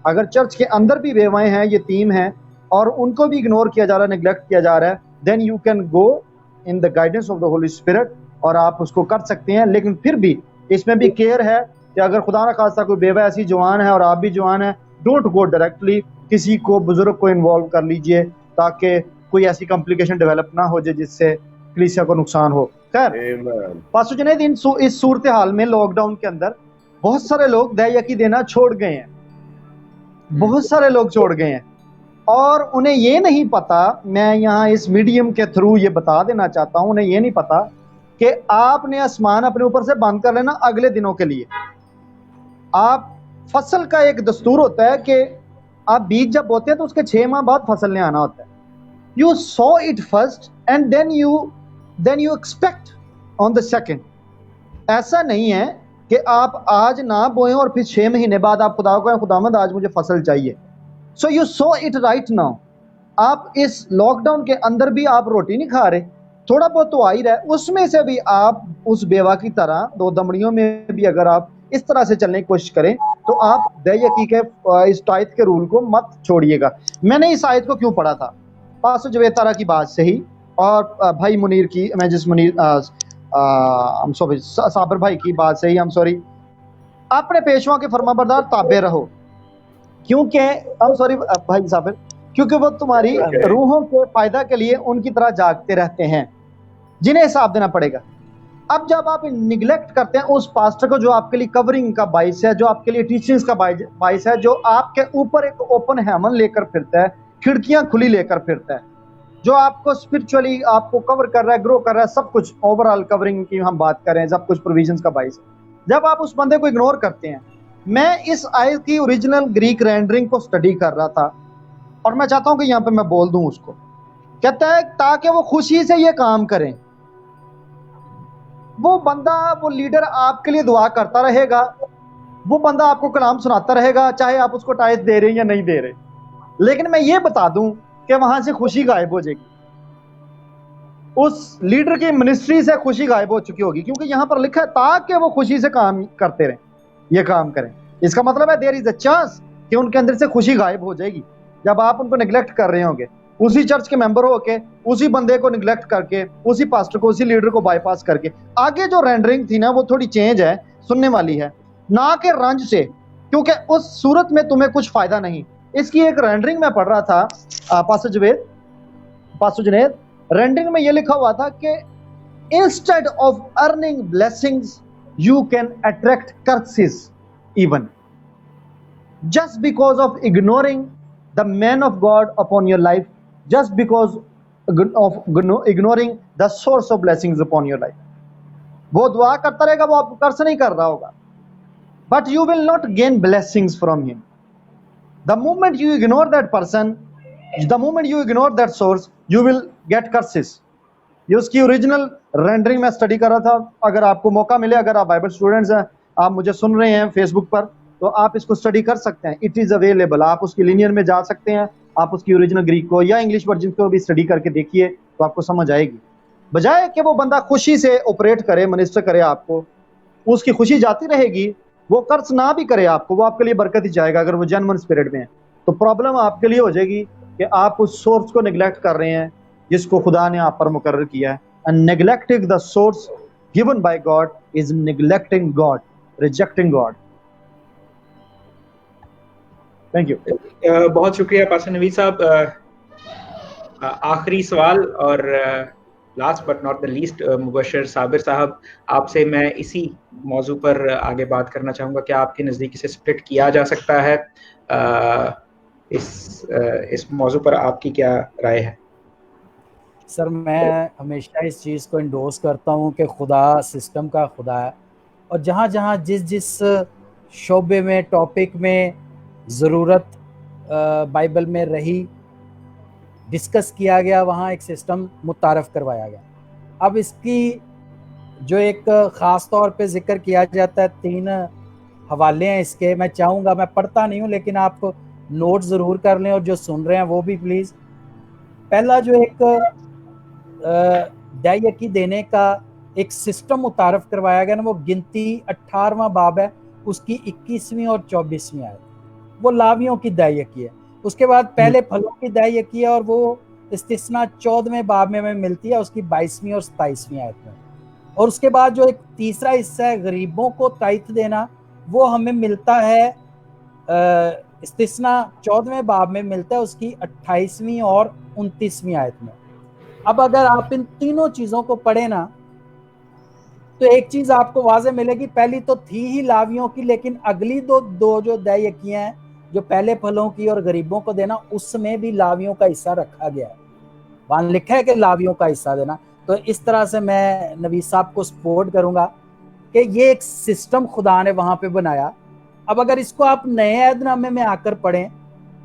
अगर चर्च के अंदर भी बेवाएं हैं, यतीम हैं, और उनको भी इग्नोर किया जा रहा है, निगलेक्ट किया जा रहा है, then you can go in the guidance of the holy spirit, और आप उसको कर सकते हैं। लेकिन फिर भी इसमें भी केयर है कि अगर खुदा ना खास्ता कोई बेवा ऐसी जवान है और आप भी जवान है, डोंट गो डायरेक्टली, किसी को, बुजुर्ग को इन्वॉल्व कर लीजिए, ताकि कोई ऐसी कॉम्प्लिकेशन डेवलप ना हो जाए जिससे कलीसिया को नुकसान हो। खैर पास्टर जुनैद, इस सूरत हाल में लॉकडाउन के अंदर बहुत सारे लोग दया देना छोड़ गए हैं, बहुत सारे लोग छोड़ गए हैं, और उन्हें ये नहीं पता, मैं यहाँ इस मीडियम के थ्रू ये बता देना चाहता हूँ, उन्हें ये नहीं पता कि आपने आसमान अपने ऊपर से बंद कर लेना अगले दिनों के लिए। आप फसल का एक दस्तूर होता है कि आप बीज जब बोते हैं तो उसके 6 माह बाद फसल ने आना होता है। You saw it first and then you expect on the second. ऐसा नहीं है कि आप आज ना बोएं और फिर 6 महीने बाद आप खुदा को, खुदामंद आज मुझे फसल चाहिए। So you so it right now. आप इस लॉकडाउन के अंदर भी आप रोटी नहीं खा रहे, थोड़ा बहुत तो आ ही रहा है, उसमें से भी आप उस बेवा की तरह 2 दमड़ियों में भी अगर आप इस तरह से चलने की कोशिश करें तो आप दया के इस टाइद के रूल को मत छोड़िएगा। मैंने इस आयत को क्यों पढ़ा था, पास्टर जवेद तारा की बात से ही, और भाई मुनीर की, मैं जिस मुनीर साबर भाई की बात से ही, अपने पेशवाओं के फरमाबरदार ताबे रहो। क्योंकि हम सॉरी भाई साबिर, क्योंकि वो तुम्हारी रूहों के फायदा के लिए उनकी तरह जागते रहते हैं, जिन्हें हिसाब देना पड़ेगा। अब जब आप निगलेक्ट करते हैं उस पास्टर को जो आपके लिए कवरिंग का बाइस है, जो आपके लिए टीचिंग्स का बाइस है, जो आपके ऊपर एक ओपन हेवन लेकर फिरता है, खिड़कियां खुली लेकर फिरता है, जो आपको स्पिरिचुअली आपको कवर कर रहा है, ग्रो कर रहा है, सब कुछ ओवरऑल कवरिंग की हम बात कर रहे हैं, सब कुछ प्रोविजंस का बाइस। जब आप उस बंदे को इग्नोर करते हैं, मैं इस आयत की ओरिजिनल ग्रीक रेंडरिंग को स्टडी कर रहा था और मैं चाहता हूं कि यहाँ पे मैं बोल दूं उसको। कहता है ताकि वो खुशी से ये काम करें। वो बंदा, वो लीडर आपके लिए दुआ करता रहेगा, वो बंदा आपको कलाम सुनाता रहेगा, चाहे आप उसको टाइट दे रहे हैं या नहीं दे रहे, लेकिन मैं ये बता दूं कि वहां से खुशी गायब हो जाएगी, उस लीडर की मिनिस्ट्री से खुशी गायब हो चुकी होगी, क्योंकि यहां पर लिखा है ताकि वो खुशी से काम करते रहें, ये काम करें। इसका मतलब है देयर इज अ चांस कि उनके अंदर से खुशी गायब हो जाएगी जब आप उनको निगलेक्ट कर रहे होंगे। उसी चर्च के मेंबर होके, उसी बंदे को निगलेक्ट करके, उसी पास्टर को, उसी लीडर को बाईपास करके। आगे जो रेंडरिंग थी ना, वो थोड़ी चेंज है, सुनने वाली है, ना कि रंज से, क्योंकि उस सूरत में तुम्हें कुछ फायदा नहीं। इसकी एक रेंडरिंग में पढ़ रहा था, पास्टर जुनैद, रेंडरिंग में ये लिखा हुआ था कि instead of earning blessings you can attract curses even just because of ignoring the man of God upon your life, just because of ignoring the source of blessings upon your life. वो दुआ करता रहेगा, वो आपको कर्ज नहीं कर रहा होगा, but you will not gain blessings from him. The moment you ignore that person, the moment you ignore that source, you will get curses. ये उसकी ओरिजिनल रेंडरिंग में स्टडी कर रहा था। अगर आपको मौका मिले, अगर आप बाइबल स्टूडेंट्स हैं, आप मुझे सुन रहे हैं फेसबुक पर, तो आप इसको स्टडी कर सकते हैं। It is available. आप उसकी लिनियर में जा सकते हैं, आप उसकी ओरिजिनल ग्रीक को या इंग्लिश वर्जन को भी स्टडी करके देखिए, तो आपको समझ आएगी। बजाय कि वो बंदा खुशी से ऑपरेट करे, मिनिस्टर करे आपको, उसकी खुशी जाती रहेगी, वो कर्ज ना भी करे आपको, वो आपके लिए बरकत ही जाएगा अगर वो जेन्युइन स्पिरिट में है। तो प्रॉब्लम आपके लिए हो जाएगी कि आप उस सोर्स को निगलेक्ट कर रहे हैं जिसको खुदा ने आप पर मुकर्रर किया है। And neglecting the source given by God is neglecting God, rejecting God. Thank you. बहुत शुक्रिया पास्टर नवीद साहब। आखिरी सवाल और last but not the least, Mubashar Sabir साहब, आपसे मैं इसी मौजू पर आगे बात करना चाहूँगा। क्या आपके नज़दीक इसे स्प्लिट किया जा सकता है? इस मौजू पर आपकी क्या राय है? सर, मैं हमेशा इस चीज़ को इंडोर्स करता हूँ कि खुदा सिस्टम का खुदा है, और जहाँ जहाँ जिस शोबे में, टॉपिक में ज़रूरत बाइबल में रही, डिस्कस किया गया, वहाँ एक सिस्टम मुतारफ़ करवाया गया। अब इसकी जो एक ख़ास तौर पे ज़िक्र किया जाता है, 3 हवाले हैं इसके। मैं चाहूँगा, मैं पढ़ता नहीं हूँ, लेकिन आप नोट ज़रूर कर लें, और जो सुन रहे हैं वो भी प्लीज़। पहला जो एक दायकी देने का एक सिस्टम मुतारफ़ करवाया गया ना, वो गिनती 18वां बाब है, उसकी 21वीं और 24वीं आयत, वो लावियों की दायकी है। उसके बाद पहले फलों की दायकी है, और वो इस्तिस्ना 14वें बाब में हमें मिलती है, उसकी 22वीं और 27वीं आयत में। और उसके बाद जो एक तीसरा हिस्सा है गरीबों को ताइथ देना, वो हमें मिलता है इस्तिस्ना 14वें बाब में मिलता है, उसकी 28वीं और 29वीं आयत में। अब अगर आप इन तीनों चीज़ों को पढ़े ना, तो एक चीज़ आपको वाज़े मिलेगी। पहली तो थी ही लावियों की, लेकिन अगली दो जो दायकियाँ हैं, जो पहले फलों की और गरीबों को देना, उसमें भी लावियों का हिस्सा रखा गया है। वहाँ लिखा है कि लावियों का हिस्सा देना। तो इस तरह से मैं नवीद साहब को सपोर्ट करूँगा कि ये एक सिस्टम खुदा ने वहाँ पे बनाया। अब अगर इसको आप नए अहदनामे में आकर पढ़ें,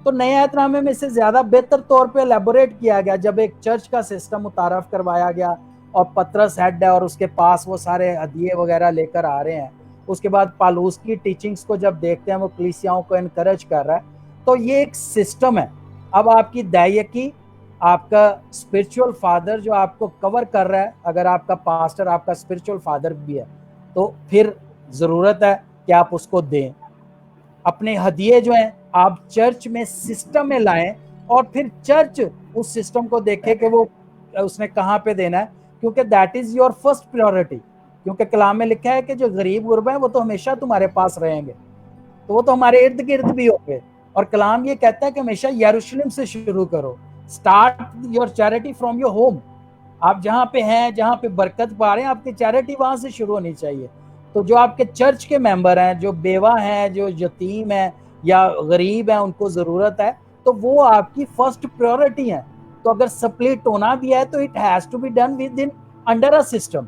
तो नए अहदनामे में से ज़्यादा बेहतर तौर पे एलेबोरेट किया गया, जब एक चर्च का सिस्टम मुतारफ़ करवाया गया, और पतरस हेड है और उसके पास वो सारे हदिये वगैरह लेकर आ रहे हैं। उसके बाद पालूस की टीचिंग्स को जब देखते हैं, वो कलीसियाओं को इनकरेज कर रहा है। तो ये एक सिस्टम है। अब आपकी दायकी, आपका स्पिरिचुअल फादर जो आपको कवर कर रहा है, अगर आपका पास्टर आपका स्पिरिचुअल फादर भी है, तो फिर ज़रूरत है कि आप उसको दें। अपने हदिये जो हैं आप चर्च में सिस्टम में लाएं, और फिर चर्च उस सिस्टम को देखे कि वो उसने कहाँ पे देना है, क्योंकि that is your first priority. क्योंकि कलाम में लिखा है कि जो गरीब गुरबा है वो तो हमेशा तुम्हारे पास रहेंगे, तो वो तो हमारे इर्द गिर्द भी होंगे, और कलाम ये कहता है कि हमेशा यरूशलेम से शुरू करो, start your charity from your home. आप जहाँ पे हैं, जहाँ पे बरकत पा रहे हैं, आपकी चैरिटी वहां से शुरू होनी चाहिए। तो जो आपके चर्च के मेंबर हैं, जो बेवा हैं, जो यतीम हैं या गरीब हैं, उनको जरूरत है, तो वो आपकी फर्स्ट प्रायोरिटी है। तो अगर स्प्लिट होना भी है तो it has to be done within under a system.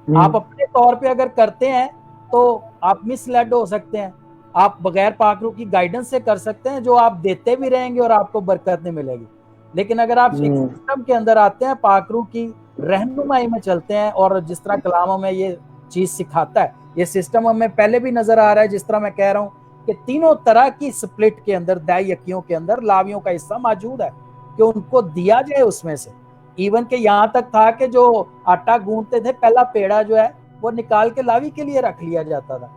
आप अपने तौर पे अगर करते हैं तो आप मिसलेड हो सकते हैं। आप बगैर पाकरू की गाइडेंस से कर सकते हैं, जो आप देते भी रहेंगे और आपको बरकत नहीं मिलेगी। लेकिन अगर आप एक सिस्टम के अंदर आते हैं, पाकरू की रहनुमाई में चलते हैं, और जिस तरह कलाम हमें ये चीज सिखाता है, ये सिस्टम हमें पहले भी नजर आ रहा है। जिस तरह मैं कह रहा हूँ कि तीनों तरह की स्प्लिट के अंदर, दाई यकियों के अंदर लावियों का हिस्सा मौजूद है कि उनको दिया जाए उसमें से। इवन के यहाँ तक था कि जो आटा गूंथते थे, पहला पेड़ा जो है वो निकाल के लावी के लिए रख लिया जाता था।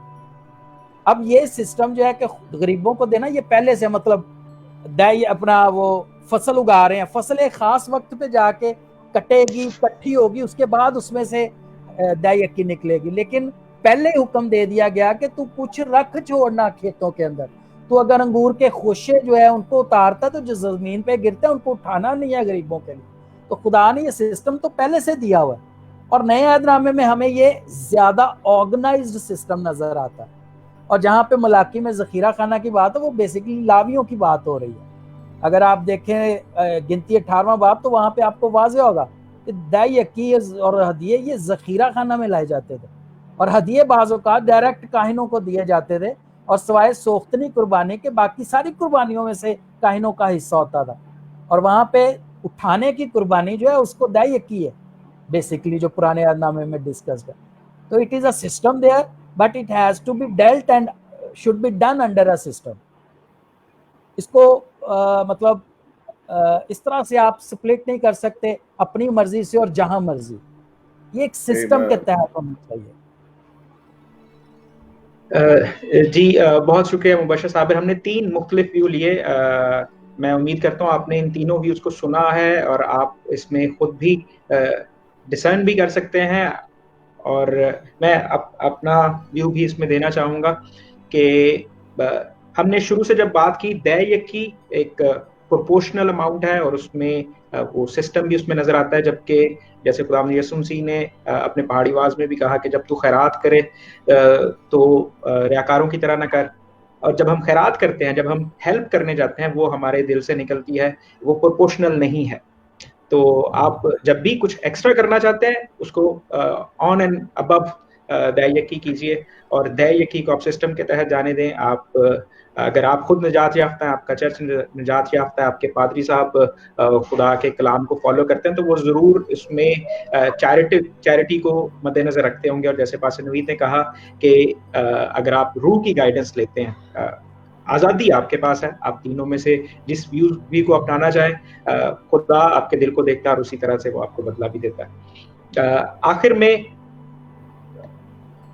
अब ये सिस्टम जो है कि गरीबों को देना, ये पहले से मतलब दाई अपना वो फसल उगा रहे हैं, फसल एक खास वक्त पे जाके कटेगी, इकट्ठी होगी, उसके बाद उसमें से दाई यकी निकलेगी। लेकिन पहले हुक्म दे दिया गया कि तू कुछ रख छोड़ना खेतों के अंदर। तो अगर अंगूर के खोशे जो है उनको उतारता, तो जो जमीन पे गिरते हैं उनको उठाना नहीं है गरीबों के लिए। तो खुदा ने ये सिस्टम तो पहले से दिया हुआ है, और नए अहदनामे में हमें ये ज्यादा ऑर्गेनाइज्ड सिस्टम नजर आता है। और जहाँ पे मलाकी में जखीरा खाना की बात है, वो बेसिकली लावियों की बात हो रही है। अगर आप देखें गिनती 18वां बाब, तो वहां पे आपको वाज़ेह होगा कि दाई यकी और हदिये ये जखीरा खाना में लाए जाते थे, और हदिये बाज़ औक़ात डायरेक्ट काहिनों को दिए जाते थे, और सिवाय सोख्तनी कुर्बानी के बाकी सारी कुर्बानियों में से काहिनों का हिस्सा होता था। और वहां पे उठाने की कुर्बानी जो है उसको दाई यकी है बेसिकली, जो पुराने अहदनामे में डिस्कस्ड है। तो it is a system there, but it has to be dealt and should be done under a system. इसको मतलब इस तरह से आप स्प्लिट नहीं कर सकते अपनी मर्जी से और जहां मर्जी। ये एक सिस्टम के तहत होना चाहिए। जी बहुत शुक्रिया मुबशर साहब। हमने 3 मुख्तलिफ व्यू लिए। मैं उम्मीद करता हूँ आपने इन तीनों व्यूज को सुना है और आप इसमें खुद भी डिसर्न भी कर सकते हैं। और मैं अपना व्यू भी इसमें देना चाहूँगा कि हमने शुरू से जब बात की, दै यकी एक प्रोपोर्शनल अमाउंट है और उसमें वो सिस्टम भी उसमें नजर आता है। जबकि जैसे खुदावंद यीशु मसीह ने अपने पहाड़ी वाज में भी कहा कि जब तू खैरात करे तो रियाकारों की तरह ना कर। और जब हम खैरात करते हैं, जब हम हेल्प करने जाते हैं, वो हमारे दिल से निकलती है, वो प्रोपोर्शनल नहीं है। तो आप जब भी कुछ एक्स्ट्रा करना चाहते हैं, उसको ऑन एंड अबव दै यकी कीजिए, और दै यकी को आप सिस्टम के तहत जाने दें। आप अगर आप खुद निजात याफ्ता हैं, आपका चर्च निजात याफ्ता है, आपके पादरी साहब खुदा के कलाम को फॉलो करते हैं, तो वो ज़रूर इसमें चैरिटी को मद्देनजर रखते होंगे। और जैसे पास्टर नवीद ने कहा कि अगर आप रूह की गाइडेंस लेते हैं, आज़ादी आपके पास है, आप तीनों में से जिस व्यू को अपनाना चाहें, खुदा आपके दिल को देखता है और उसी तरह से वो आपको बदला भी देता है। आखिर में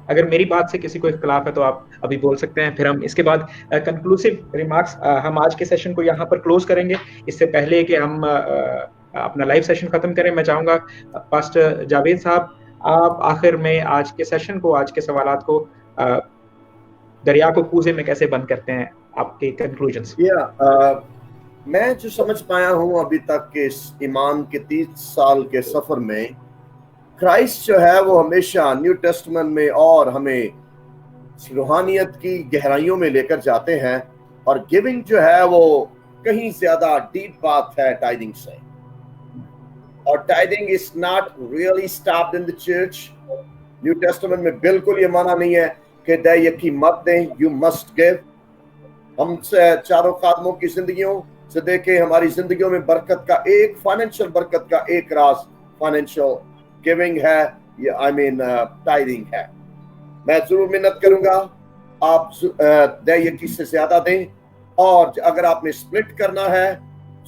अगर मेरी बात से किसी को इख्तिलाफ है तो आप अभी बोल सकते हैं, फिर हम इसके बाद कंक्लूसिव रिमार्क्स हम आज के सेशन को यहाँ पर क्लोज करेंगे। इससे पहले कि हम अपना लाइव सेशन खत्म करें, मैं चाहूंगा पास्टर जावेद साहब, आप आखिर में आज के सेशन को, आज के सवालात को दरिया को कूजे में कैसे बंद करते हैं, आपके कंक्लूजन्स? मैं जो समझ पाया हूँ अभी तक के इस ईमान के 30 साल के सफर में, क्राइस्ट जो है वो हमेशा न्यू टेस्टमेंट में और हमें रूहानियत की गहराइयों में लेकर जाते हैं। और गिविंग जो है वो कहीं ज्यादा डीप बात है टाइडिंग से। और tidying is not really stopped in the church. New testament में बिल्कुल ये माना नहीं है कि दै यकी मत दें, यू मस्ट गिव। हम चारों खादमों की जिंदगियों से देखें, हमारी जिंदगियों में बरकत का एक, फाइनेंशियल बरकत का एक राज फाइनेंशियल गिविंग है, ये टाइडिंग है। मैं जरूर मिन्नत करूंगा आप दै यकी से ज्यादा दें, और अगर आपने स्प्लिट करना है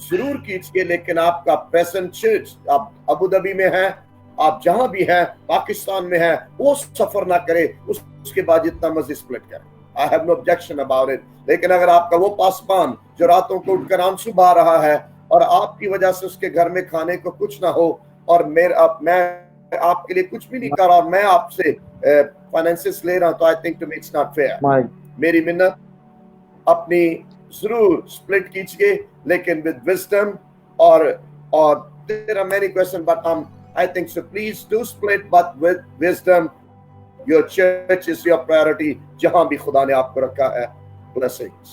जरूर कीजिए, लेकिन आपका प्रेजेंट चर्च, आप अबू धाबी में हैं, आप जहां भी हैं, पाकिस्तान में हैं, वो सफर ना करे, उसके बाद जितना मर्जी स्प्लिट करें। I have no objection about it. लेकिन अगर आपका वो पासबान जो रातों को उठकर आंसू बहा रहा है और आपकी वजह से उसके घर में खाने को कुछ ना हो, और मैं आपके लिए कुछ भी नहीं कर रहा और मैं आपसे फाइनेंसेस ले रहा हूं, तो I think to me it's not fair. मेरी मिन्नत अपनी जरूर स्प्लिट कीजिए, लेकिन विद विजडम। और there are many questions, but I think so please do split, but with wisdom. Your church is your priority, जहां भी खुदा ने आपको रखा है। Blessings.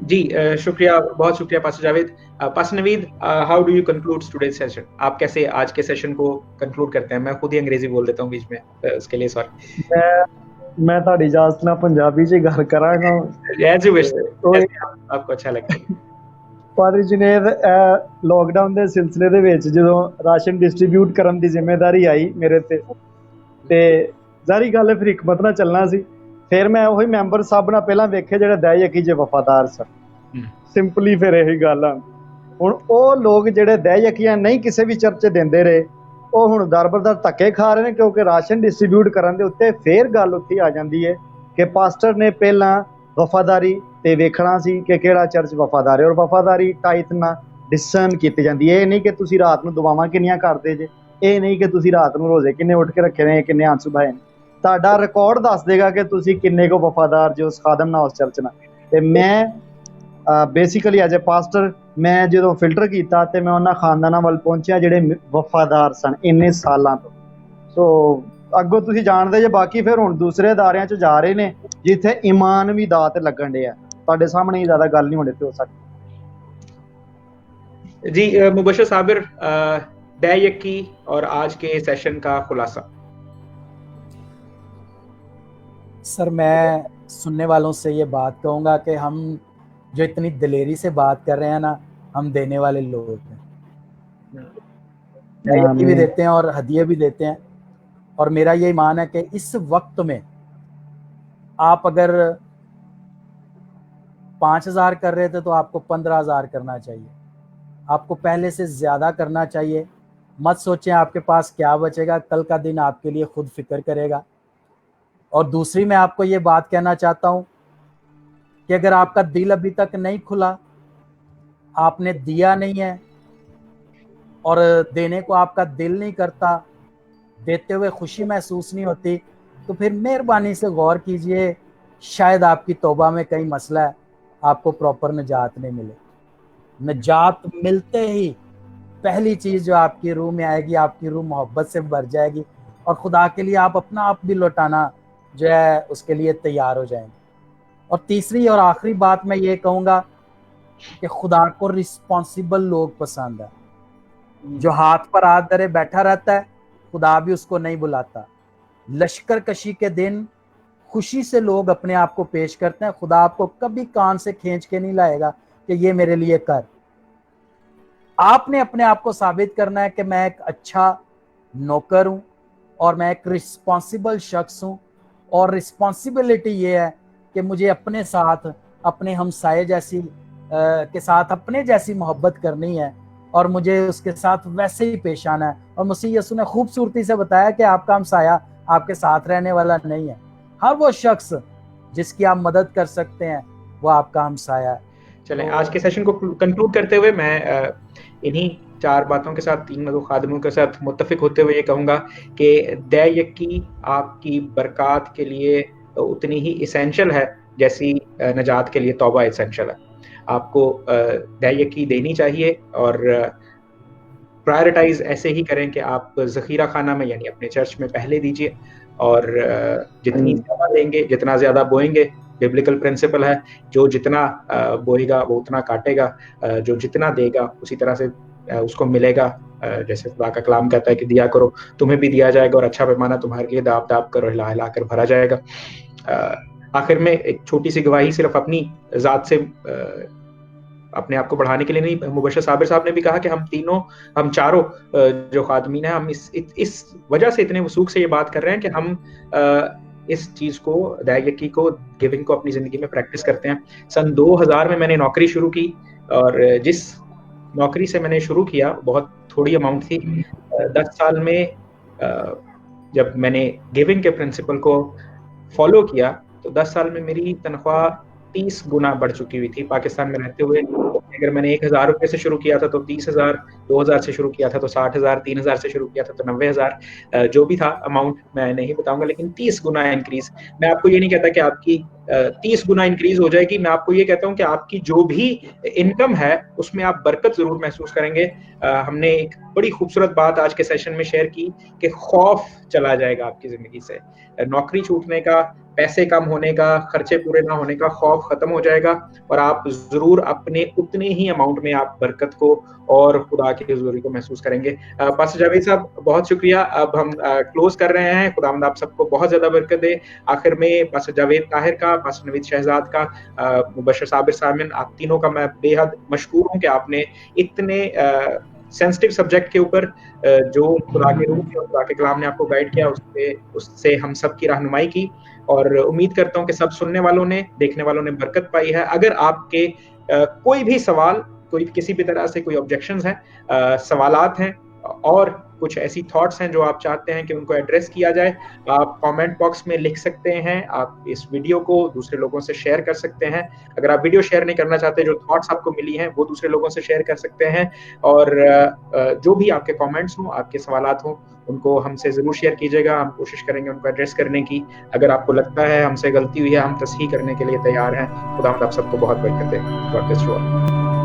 जी शुक्रिया, बहुत शुक्रिया pastor Javed. Pastor Naveed, how do you conclude today's session? आप कैसे आज के सेशन को कंक्लूड करते हैं? मैं खुद ही अंग्रेजी बोल देता हूँ बीच में, उसके लिए सॉरी। मैं ਤੁਹਾਡੀ ਇਜਾਜ਼ਤ ਨਾਲ ਪੰਜਾਬੀ 'ਚ ਗੱਲ ਕਰਾਂਗਾ। ਐਜ਼ ਯੂ ਵਿਸ਼, आपको अच्छा लगता है। ਪਾਦਰੀ ਜੁਨੇਦ, ਲੋਕਡਾਊਨ ਦੇ ਸਿਲਸਿਲੇ ਦੇ ਵਿੱਚ ਜਦੋਂ ਰਾਸ਼ਨ ਡਿਸਟ੍ਰੀਬਿਊਟ ਕਰਨ ਦੀ ਜ਼ਿੰਮੇਵਾਰੀ ਆਈ ਮੇਰੇ ਤੇ ਜ਼ਾਰੀ ਗੱਲ ਫਿਰ ਹਕਮਤ ਨਾਲ ਚੱਲਣਾ ਸੀ। ਫਿਰ ਮੈਂ ਉਹੀ ਮੈਂਬਰ ਸਾਹਿਬ ਨਾਲ ਪਹਿਲਾਂ ਵੇਖੇ ਜਿਹੜੇ ਦਇਆ ਯਕੀ ਜੇ ਵਫਾਦਾਰ ਸਨ। ਸਿੰਪਲੀ ਫਿਰ ਇਹੀ ਗੱਲ ਆ, ਹੁਣ ਉਹ ਲੋਕ ਜਿਹੜੇ ਦਇਆ ਯਕੀਆਂ ਨਹੀਂ ਕਿਸੇ ਵੀ ਚਰਚ ਦਿੰਦੇ ਰਹੇ, ਉਹ ਹੁਣ ਦਰ-ਬਦਰ ਧੱਕੇ ਖਾ ਰਹੇ ਨੇ, ਕਿਉਂਕਿ ਰਾਸ਼ਨ ਡਿਸਟ੍ਰੀਬਿਊਟ ਕਰਨ ਦੇ ਉੱਤੇ ਫਿਰ ਗੱਲ ਉੱਥੇ ਆ ਜਾਂਦੀ ਹੈ ਕਿ ਪਾਸਟਰ ਨੇ ਪਹਿਲਾਂ ਵਫਾਦਾਰੀ ਤੇ ਵੇਖਣਾ ਸੀ ਕਿ ਕਿਹੜਾ ਚਰਚ ਵਫਾਦਾਰ ਹੈ, ਔਰ ਵਫਾਦਾਰੀ ਟਾਈਟ ਨਾਲ ਡਿਸਰਨ ਕੀਤੀ ਜਾਂਦੀ ਹੈ। ਇਹ ਨਹੀਂ ਕਿ ਤੁਸੀਂ ਰਾਤ ਨੂੰ ਦੁਆਵਾਂ ਕਿੰਨੀਆਂ ਕਰਦੇ ਜੇ, ਇਹ ਨਹੀਂ ਕਿ ਤੁਸੀਂ ਰਾਤ ਨੂੰ ਰੋਜ਼ੇ ਕਿੰਨੇ ਉੱਠ ਕੇ ਰੱਖੇ ਨੇ, ਕਿੰਨੇ ਆਂਸੂ ਬਹਾਏ ਨੇ। ਤੁਹਾਡਾ ਰਿਕਾਰਡ ਦੱਸ ਦੇਗਾ ਕਿ ਤੁਸੀਂ ਕਿੰਨੇ ਕੁ ਵਫਾਦਾਰ ਜੇ ਉਸ ਖਾਦਮ ਨਾਲ, ਉਸ ਚਰਚ ਨਾਲ। ਤੇ ਮੈਂ ਬੇਸਿਕਲੀ ਐਜ਼ ਏ ਪਾਸਟਰ ਮੈਂ ਜਦੋਂ ਫਿਲਟਰ ਕੀਤਾ ਤੇ ਮੈਂ ਉਹਨਾਂ ਖਾਨਦਾਨਾਂ ਵੱਲ ਪਹੁੰਚਿਆ ਜਿਹੜੇ ਵਫਾਦਾਰ ਸਨ ਇੰਨੇ ਸਾਲਾਂ ਤੋਂ। ਸੋ ਅੱਗੋਂ ਤੁਸੀਂ ਜਾਣਦੇ ਜੇ, ਬਾਕੀ ਫਿਰ ਹੁਣ ਦੂਸਰੇ ਅਦਾਰਿਆਂ 'ਚ ਜਾ ਰਹੇ ਨੇ ਜਿੱਥੇ ਈਮਾਨ ਵੀ ਦਾਅ ਤੇ ਲੱਗਣ ਡਿਆ। ਤੁਹਾਡੇ ਸਾਹਮਣੇ ਹੀ ਜ਼ਿਆਦਾ ਗੱਲ ਨਹੀਂ ਹੋਣੀ ਤੇ ਹੋ ਸਕਦੀ। जी मुबशर साबिर, दया यकी और आज के सेशन का खुलासा। सर, मैं सुनने वालों से ये बात कहूँगा कि हम जो इतनी दिलेरी से बात कर रहे हैं ना, हम देने वाले लोग हैं, दया यकी भी देते हैं और हदिये भी देते हैं। और मेरा ये ईमान है कि इस वक्त में आप अगर 5,000 कर रहे थे तो आपको 15,000 करना चाहिए, आपको पहले से ज़्यादा करना चाहिए। मत सोचें आपके पास क्या बचेगा, कल का दिन आपके लिए खुद फिक्र करेगा। और दूसरी मैं आपको ये बात कहना चाहता हूँ कि अगर आपका दिल अभी तक नहीं खुला, आपने दिया नहीं है और देने को आपका दिल नहीं करता, देते हुए खुशी महसूस नहीं होती, तो फिर मेहरबानी से गौर कीजिए, शायद आपकी तौबा में कहीं मसला है, आपको प्रॉपर निजात नहीं मिले। निजात मिलते ही पहली चीज़ जो आपकी रूह में आएगी, आपकी रूह मोहब्बत से भर जाएगी और खुदा के लिए आप अपना आप भी लौटाना जो है उसके लिए तैयार हो जाएंगे। और तीसरी और आखिरी बात मैं ये कहूँगा कि खुदा को रिस्पॉन्सिबल लोग पसंद है। जो हाथ पर हाथ धरे बैठा रहता है, खुदा भी उसको नहीं बुलाता। लश्कर कशी के दिन खुशी से लोग अपने आप को पेश करते हैं, खुदा आपको कभी कान से खींच के नहीं लाएगा कि ये मेरे लिए कर। आपने अपने आप को साबित करना है कि मैं एक अच्छा नौकर हूं और मैं एक रिस्पॉन्सिबल शख्स हूं, और रिस्पॉन्सिबिलिटी ये है कि मुझे अपने साथ, अपने हमसाये जैसी के साथ अपने जैसी मोहब्बत करनी है और मुझे उसके साथ वैसे ही पेश आना है। और मसीह यीशु ने खूबसूरती से बताया कि आपका हमसाया आपके साथ रहने वाला नहीं है, हर वो शख्स जिसकी आप मदद कर सकते हैं वो आपका हमसाया है। चलें, आज के सेशन को कंक्लूड करते हुए मैं इन्हीं 4 बातों के साथ, 3 मदू खादमों के साथ मुत्तफिक होते हुए ये कहूँगा कि दया यकी आपकी बरक़ात के लिए उतनी ही इसेंशियल है जैसी नजात के लिए तौबा इसेंशियल है। आपको दया यकी देनी चाहिए और प्रायोरिटाइज ऐसे ही करें कि आप ज़ख़ीरा खाना में, यानी अपने चर्च में पहले दीजिए, और जितनी ज़्यादा देंगे, जितना ज़्यादा बोएंगे, बिब्लिकल प्रिंसिपल है, जो जितना बोएगा वो उतना काटेगा, जो जितना देगा उसी तरह से उसको मिलेगा। जैसे खुदा का कलाम कहता है कि दिया करो तुम्हें भी दिया जाएगा और अच्छा पैमाना तुम्हारे लिए दाब दाब कर और हिला हिला कर भरा जाएगा। आखिर में एक छोटी सी गवाही, सिर्फ अपनी ज़ात से अपने आप को बढ़ाने के लिए नहीं, मुबशर साबिर साहब ने भी कहा कि हम चारों जो खादमीन हैं, हम इस वजह से इतने वसूख से ये बात कर रहे हैं कि हम इस चीज़ को, दया यकी को, गिविंग को अपनी ज़िंदगी में प्रैक्टिस करते हैं। सन 2000 में मैंने नौकरी शुरू की और जिस नौकरी से मैंने शुरू किया बहुत थोड़ी अमाउंट थी। 10 साल में जब मैंने गिविंग के प्रिंसिपल को फॉलो किया तो 10 साल में मेरी तनख्वाह 30 गुना बढ़ चुकी हुई थी। पाकिस्तान में रहते हुए अगर मैंने 1000 रुपये से शुरू किया था तो 30,000, 2000 से शुरू किया था तो 60,000, 3000 से शुरू किया था तो 90,000, जो भी था अमाउंट मैं नहीं बताऊंगा, लेकिन 30 गुना इंक्रीज। मैं आपको ये नहीं कहता कि आपकी 30 गुना इंक्रीज हो जाएगी, मैं आपको ये कहता हूँ कि आपकी जो भी इनकम है उसमें आप बरकत जरूर महसूस करेंगे। हमने एक बड़ी खूबसूरत बात आज के सेशन में शेयर की कि खौफ चला जाएगा आपकी जिंदगी से, नौकरी छूटने का, पैसे कम होने का, खर्चे पूरे ना होने का खौफ खत्म हो जाएगा और आप जरूर अपने उतने ही अमाउंट में आप बरकत को और खुदा की हजूरी को महसूस करेंगे। पास्टर जावेद साहब बहुत शुक्रिया। अब हम क्लोज कर रहे हैं। खुदावंद आप सबको बहुत ज्यादा बरकत दे। आखिर में पास्टर जावेद ताहिर का, पास्टर नवीद शहजाद का, मुबशर साबिर सामिन, आप तीनों का मैं बेहद मशकूर हूँ कि आपने इतने सेंसिटिव सब्जेक्ट के ऊपर जो खुदा के रूह और खुदा के कलाम ने आपको गाइड किया उससे हम सब की रहनुमाई की, और उम्मीद करता हूँ कि सब सुनने वालों ने, देखने वालों ने बरकत पाई है। अगर आपके कोई भी सवाल, कोई किसी भी तरह से कोई ऑब्जेक्शंस हैं, सवालात हैं और कुछ ऐसी थॉट्स हैं जो आप चाहते हैं कि उनको एड्रेस किया जाए, आप कमेंट बॉक्स में लिख सकते हैं। आप इस वीडियो को दूसरे लोगों से शेयर कर सकते हैं। अगर आप वीडियो शेयर नहीं करना चाहते, जो थॉट्स आपको मिली हैं वो दूसरे लोगों से शेयर कर सकते हैं। और जो भी आपके कमेंट्स हों, आपके सवालात हों, उनको हमसे जरूर शेयर कीजिएगा। हम कोशिश करेंगे उनको एड्रेस करने की। अगर आपको लगता है हमसे गलती हुई है, हम तस्हीह करने के लिए तैयार हैं। खुदा आप सबको बहुत बरकत दे। God bless you all.